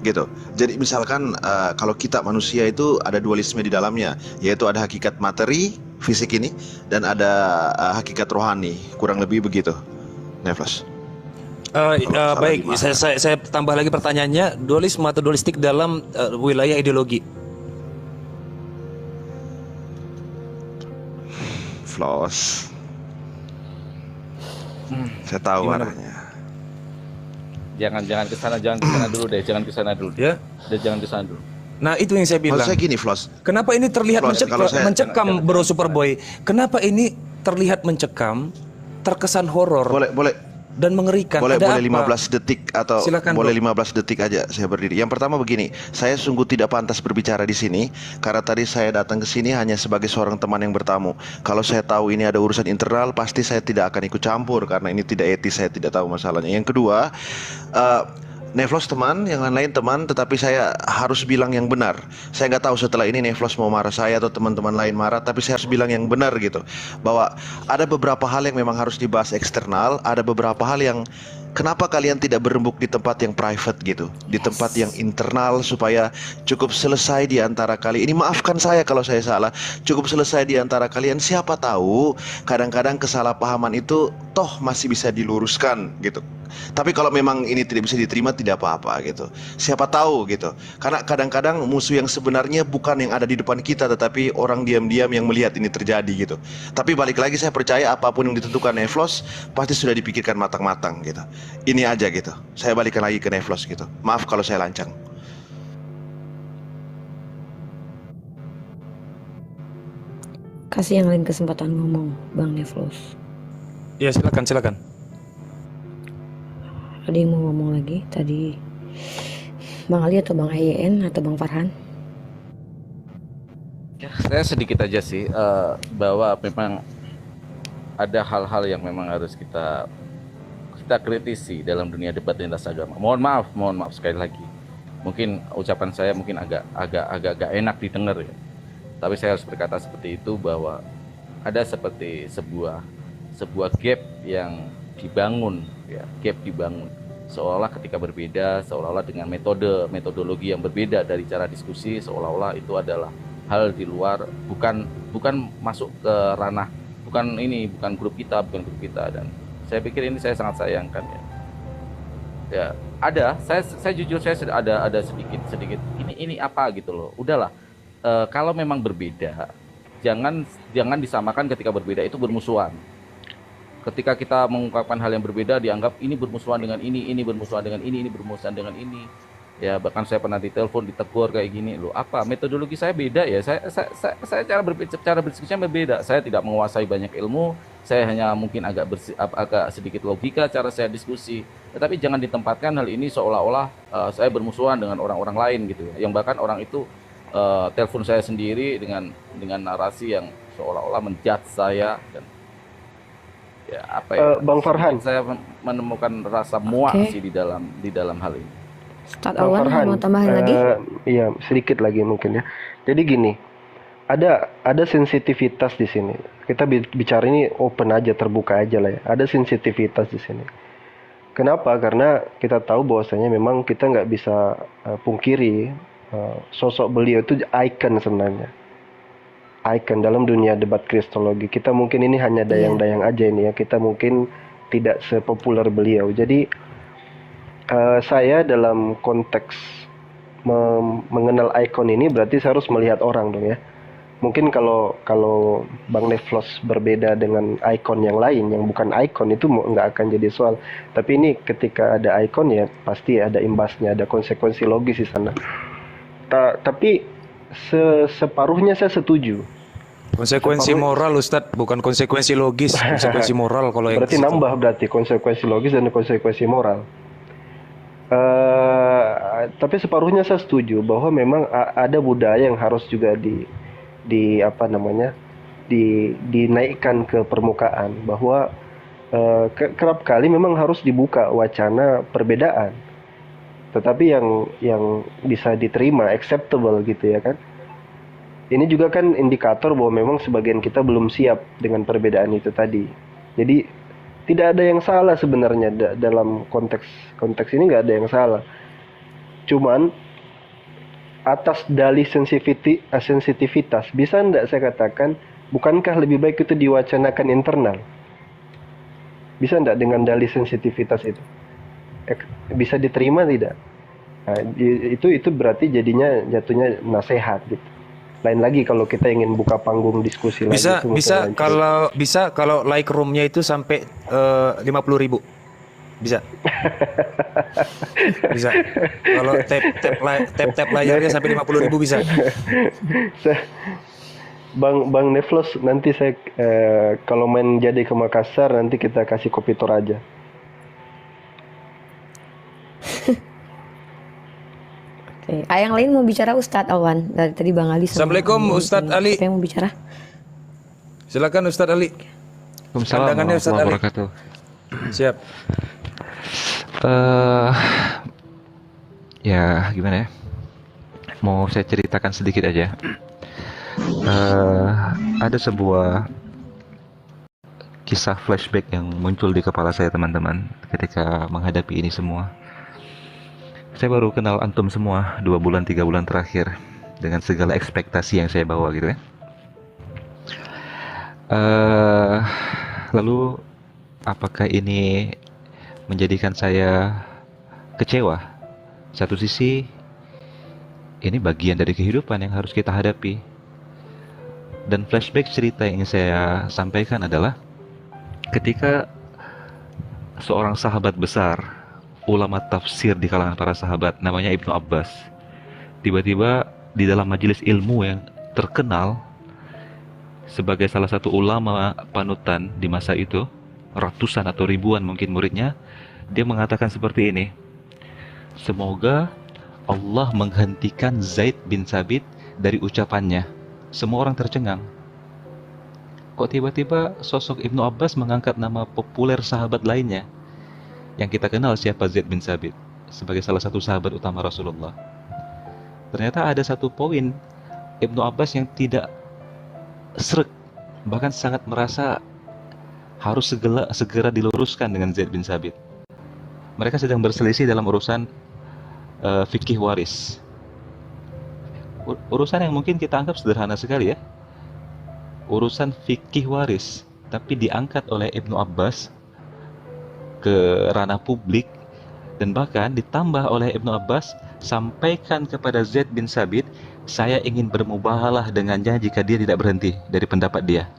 gitu. Jadi misalkan kalau kita manusia itu ada dualisme di dalamnya, yaitu ada hakikat materi fisik ini dan ada hakikat rohani, kurang lebih begitu. Neflos. Baik, saya tambah lagi pertanyaannya, dualisme atau dualistik dalam wilayah ideologi. Flos. Saya tahu arahnya. Jangan ke sana dulu deh, jangan ke sana dulu. Ya. Jangan ke sana dulu. Nah, itu yang saya bilang. Maksud saya gini, Flos. Kenapa ini terlihat Flos, mencekam, Bro Superboy? Kenapa ini terlihat mencekam, terkesan horor? Boleh dan mengerikan. Boleh Ada 15 detik atau silakan, boleh Bro. 15 detik aja saya berdiri. Yang pertama begini, saya sungguh tidak pantas berbicara di sini karena tadi saya datang ke sini hanya sebagai seorang teman yang bertamu. Kalau saya tahu ini ada urusan internal, pasti saya tidak akan ikut campur karena ini tidak etis, saya tidak tahu masalahnya. Yang kedua, Neflos teman, yang lain-lain teman, tetapi saya harus bilang yang benar. Saya nggak tahu setelah ini Neflos mau marah saya atau teman-teman lain marah, tapi saya harus bilang yang benar gitu. Bahwa ada beberapa hal yang memang harus dibahas eksternal, ada beberapa hal yang kenapa kalian tidak berembuk di tempat yang private gitu, di tempat yang internal supaya cukup selesai di antara kalian. Ini maafkan saya kalau saya salah, cukup selesai di antara kalian. Siapa tahu kadang-kadang kesalahpahaman itu toh masih bisa diluruskan gitu. Tapi kalau memang ini tidak bisa diterima, tidak apa-apa gitu. Siapa tahu gitu. Karena kadang-kadang musuh yang sebenarnya bukan yang ada di depan kita, tetapi orang diam-diam yang melihat ini terjadi gitu. Tapi balik lagi, saya percaya apapun yang ditentukan Neflos pasti sudah dipikirkan matang-matang gitu. Ini aja gitu. Saya balikan lagi ke Neflos gitu. Maaf kalau saya lancang. Kasih yang lain kesempatan ngomong, Bang Neflos. Ya, silakan. Ada yang mau ngomong lagi tadi, Bang Ali atau Bang AYN atau Bang Farhan? Ya, saya sedikit aja sih, bahwa memang ada hal-hal yang memang harus kita kritisi dalam dunia debat lintas agama. Mohon maaf sekali lagi. Mungkin ucapan saya mungkin agak enak didengar ya. Tapi saya harus berkata seperti itu, bahwa ada seperti sebuah gap yang dibangun ya, seolah-olah ketika berbeda, seolah-olah dengan metodologi yang berbeda dari cara diskusi, seolah-olah itu adalah hal di luar, bukan masuk ke ranah, bukan grup kita, dan saya pikir ini saya sangat sayangkan ya. Ya, ada, saya jujur saya ada sedikit ini apa gitu loh. Udahlah, kalau memang berbeda, jangan disamakan ketika berbeda itu bermusuhan. Ketika kita mengungkapkan hal yang berbeda, dianggap ini bermusuhan dengan ini bermusuhan dengan ini bermusuhan dengan ini. Ya, bahkan saya pernah ditelepon, ditegur kayak gini, loh apa metodologi saya beda ya? Saya cara berdiskusinya berbeda. Saya tidak menguasai banyak ilmu, saya hanya mungkin agak sedikit logika cara saya diskusi. Tetapi jangan ditempatkan hal ini seolah-olah saya bermusuhan dengan orang-orang lain gitu ya. Yang bahkan orang itu telepon saya sendiri dengan narasi yang seolah-olah menjudge saya, dan ya apa ya, Bang Farhan, saya menemukan rasa muak sih di dalam hal ini. Ustadz Bang Awan Farhan, mau tambahin lagi? Iya, sedikit lagi mungkin ya. Jadi gini, ada sensitivitas di sini. Kita bicara ini open aja, terbuka aja lah ya. Ada sensitivitas di sini. Kenapa? Karena kita tahu bahwasanya memang kita nggak bisa pungkiri sosok beliau itu ikon sebenarnya. Icon dalam dunia debat kristologi. Kita mungkin ini hanya dayang-dayang aja ini ya. Kita mungkin tidak sepopuler beliau. Jadi saya dalam konteks mengenal icon ini berarti saya harus melihat orang dong ya. Mungkin kalau Bang Neflos berbeda dengan icon yang lain yang bukan icon, itu nggak akan jadi soal. Tapi ini ketika ada icon ya pasti ada imbasnya, ada konsekuensi logis di sana. Tapi separuhnya saya setuju. Konsekuensi moral, Ustadz, bukan konsekuensi logis. Konsekuensi moral kalau yang berarti nambah, berarti konsekuensi logis dan konsekuensi moral. Tapi separuhnya saya setuju bahwa memang ada budaya yang harus juga dinaikkan ke permukaan, bahwa kerap kali memang harus dibuka wacana perbedaan, tetapi yang bisa diterima, acceptable gitu ya kan. ini juga kan indikator bahwa memang sebagian kita belum siap dengan perbedaan itu tadi. Jadi tidak ada yang salah sebenarnya dalam konteks ini, nggak ada yang salah. Cuman atas dalih sensitivitas, bisa enggak saya katakan, bukankah lebih baik itu diwacanakan internal? Bisa enggak dengan dalih sensitivitas itu? Bisa diterima tidak? Nah, itu berarti jatuhnya nasihat gitu. Lain lagi kalau kita ingin buka panggung diskusi lagi. Bisa kalau like roomnya itu sampai 50.000. Bisa. Bisa. Kalau tap layarnya sampai 50.000 bisa. Bang Neflos, nanti saya kalau main jadi ke Makassar nanti kita kasih kopi Toraja. Oke. Yang lain mau bicara Ustadz Awan. Dari tadi Bang Ali. Assalamualaikum Ustadz Ali. Siapa yang mau bicara? Silakan Ustadz Ali. Waalaikumsalam warahmatullahi wabarakatuh. Siap. Ya gimana ya? Mau saya ceritakan sedikit aja. Ada sebuah kisah flashback yang muncul di kepala saya teman-teman ketika menghadapi ini semua. Saya baru kenal antum semua 2 bulan 3 bulan terakhir dengan segala ekspektasi yang saya bawa gitu ya. Lalu apakah ini menjadikan saya kecewa? Satu sisi ini bagian dari kehidupan yang harus kita hadapi. Dan flashback cerita yang ingin saya sampaikan adalah ketika seorang sahabat besar, ulama tafsir di kalangan para sahabat, namanya Ibnu Abbas, tiba-tiba di dalam majelis ilmu yang terkenal sebagai salah satu ulama panutan di masa itu, ratusan atau ribuan mungkin muridnya, dia mengatakan seperti ini: semoga Allah menghentikan Zaid bin Sabit dari ucapannya. Semua orang tercengang. Kok tiba-tiba sosok Ibnu Abbas mengangkat nama populer sahabat lainnya yang kita kenal, siapa Zaid bin Sabit, sebagai salah satu sahabat utama Rasulullah. Ternyata ada satu poin Ibnu Abbas yang tidak srek, bahkan sangat merasa harus segera diluruskan dengan Zaid bin Sabit. Mereka sedang berselisih dalam urusan fikih waris. Urusan yang mungkin kita anggap sederhana sekali ya, urusan fikih waris, tapi diangkat oleh Ibnu Abbas ke ranah publik, dan bahkan ditambah oleh Ibnu Abbas, sampaikan kepada Zaid bin Sabit, saya ingin bermubahalah dengannya jika dia tidak berhenti dari pendapat dia.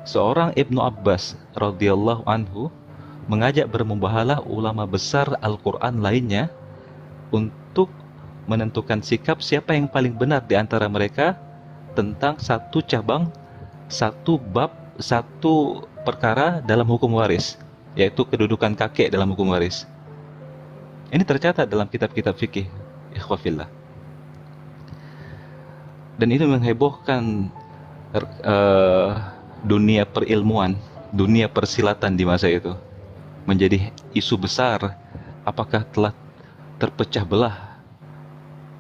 Seorang Ibnu Abbas radhiyallahu anhu mengajak bermubahalah ulama besar Al-Quran lainnya untuk menentukan sikap siapa yang paling benar di antara mereka tentang satu cabang, satu bab, satu perkara dalam hukum waris, yaitu kedudukan kakek dalam hukum waris. Ini tercatat dalam kitab-kitab fikih, ikhwafillah. Dan itu menghebohkan dunia perilmuan, dunia persilatan di masa itu. Menjadi isu besar, apakah telah terpecah belah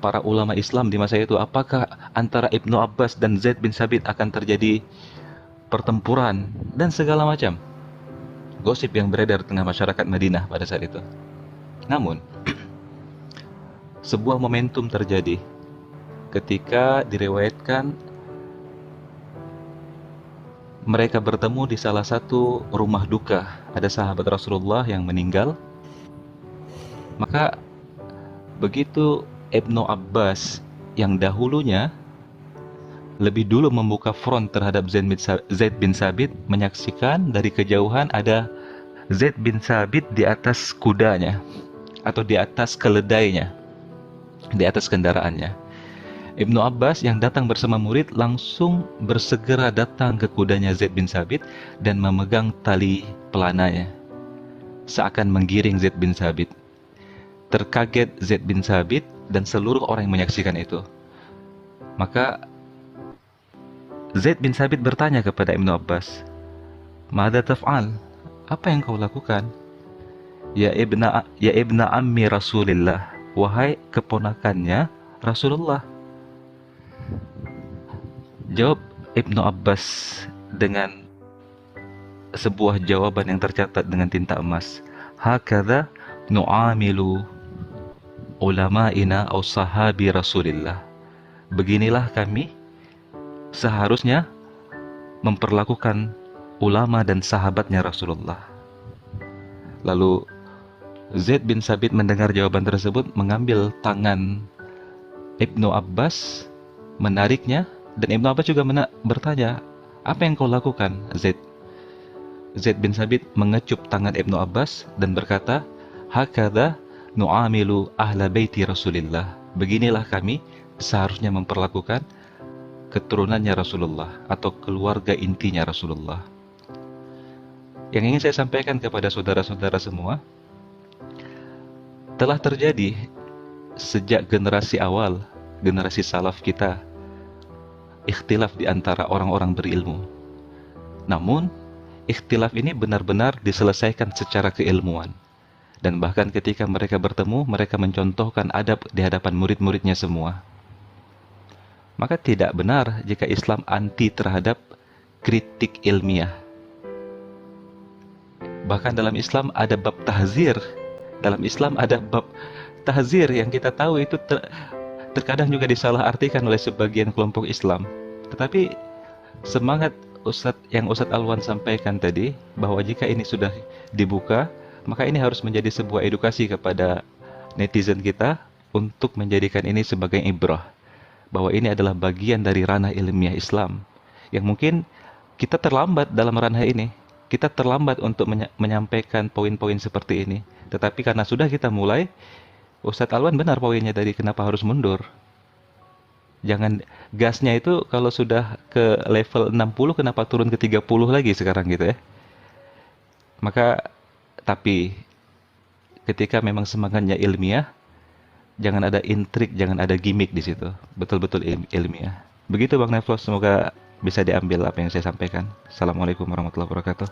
para ulama Islam di masa itu? Apakah antara Ibnu Abbas dan Zaid bin Sabit akan terjadi pertempuran dan segala macam gosip yang beredar tengah masyarakat Madinah pada saat itu. Namun sebuah momentum terjadi ketika diriwayatkan mereka bertemu di salah satu rumah duka. Ada sahabat Rasulullah yang meninggal. Maka begitu Ibnu Abbas yang dahulunya lebih dulu membuka front terhadap Zaid bin Sabit, menyaksikan dari kejauhan ada Zaid bin Sabit di atas kudanya atau di atas keledainya, di atas kendaraannya. Ibnu Abbas yang datang bersama murid langsung bersegera datang ke kudanya Zaid bin Sabit dan memegang tali pelananya, seakan menggiring Zaid bin Sabit. Terkaget Zaid bin Sabit dan seluruh orang yang menyaksikan itu. Maka Zaid bin Sabit bertanya kepada Ibnu Abbas, "Mada taf'al?" Apa yang kau lakukan? Ya ibna ammi Rasulillah, wahai keponakannya Rasulullah. Jawab Ibnu Abbas dengan sebuah jawaban yang tercatat dengan tinta emas. Hakadha nu'amilu ulama'ina aw sahabi Rasulillah. Beginilah kami seharusnya memperlakukan ulama dan sahabatnya Rasulullah. Lalu Zaid bin Sabit mendengar jawaban tersebut, mengambil tangan Ibnu Abbas, menariknya, dan Ibnu Abbas juga bertanya, apa yang kau lakukan, Zaid? Zaid bin Sabit mengecup tangan Ibnu Abbas dan berkata, hakadha nu'amilu ahla baiti Rasulillah. Beginilah kami seharusnya memperlakukan keturunannya Rasulullah atau keluarga intinya Rasulullah. Yang ingin saya sampaikan kepada saudara-saudara semua, telah terjadi sejak generasi awal, generasi salaf kita, ikhtilaf di antara orang-orang berilmu. Namun, ikhtilaf ini benar-benar diselesaikan secara keilmuan. Dan bahkan ketika mereka bertemu, mereka mencontohkan adab di hadapan murid-muridnya semua. Maka tidak benar jika Islam anti terhadap kritik ilmiah. Bahkan dalam Islam ada bab tahzir. Dalam Islam ada bab tahzir yang kita tahu itu terkadang juga disalahartikan oleh sebagian kelompok Islam. Tetapi semangat yang Ustadz Alwan sampaikan tadi, bahwa jika ini sudah dibuka, maka ini harus menjadi sebuah edukasi kepada netizen kita untuk menjadikan ini sebagai ibrah, bahwa ini adalah bagian dari ranah ilmiah Islam yang mungkin kita terlambat dalam ranah ini. Kita terlambat untuk menyampaikan poin-poin seperti ini. Tetapi karena sudah kita mulai, Ustadz Alwan benar poinnya tadi, kenapa harus mundur. Jangan, gasnya itu kalau sudah ke level 60, kenapa turun ke 30 lagi sekarang gitu ya. Maka, tapi ketika memang semangatnya ilmiah, jangan ada intrik, jangan ada gimmick di situ. Betul-betul ilmiah. Begitu Bang Neflos, semoga bisa diambil apa yang saya sampaikan. Assalamualaikum warahmatullahi wabarakatuh.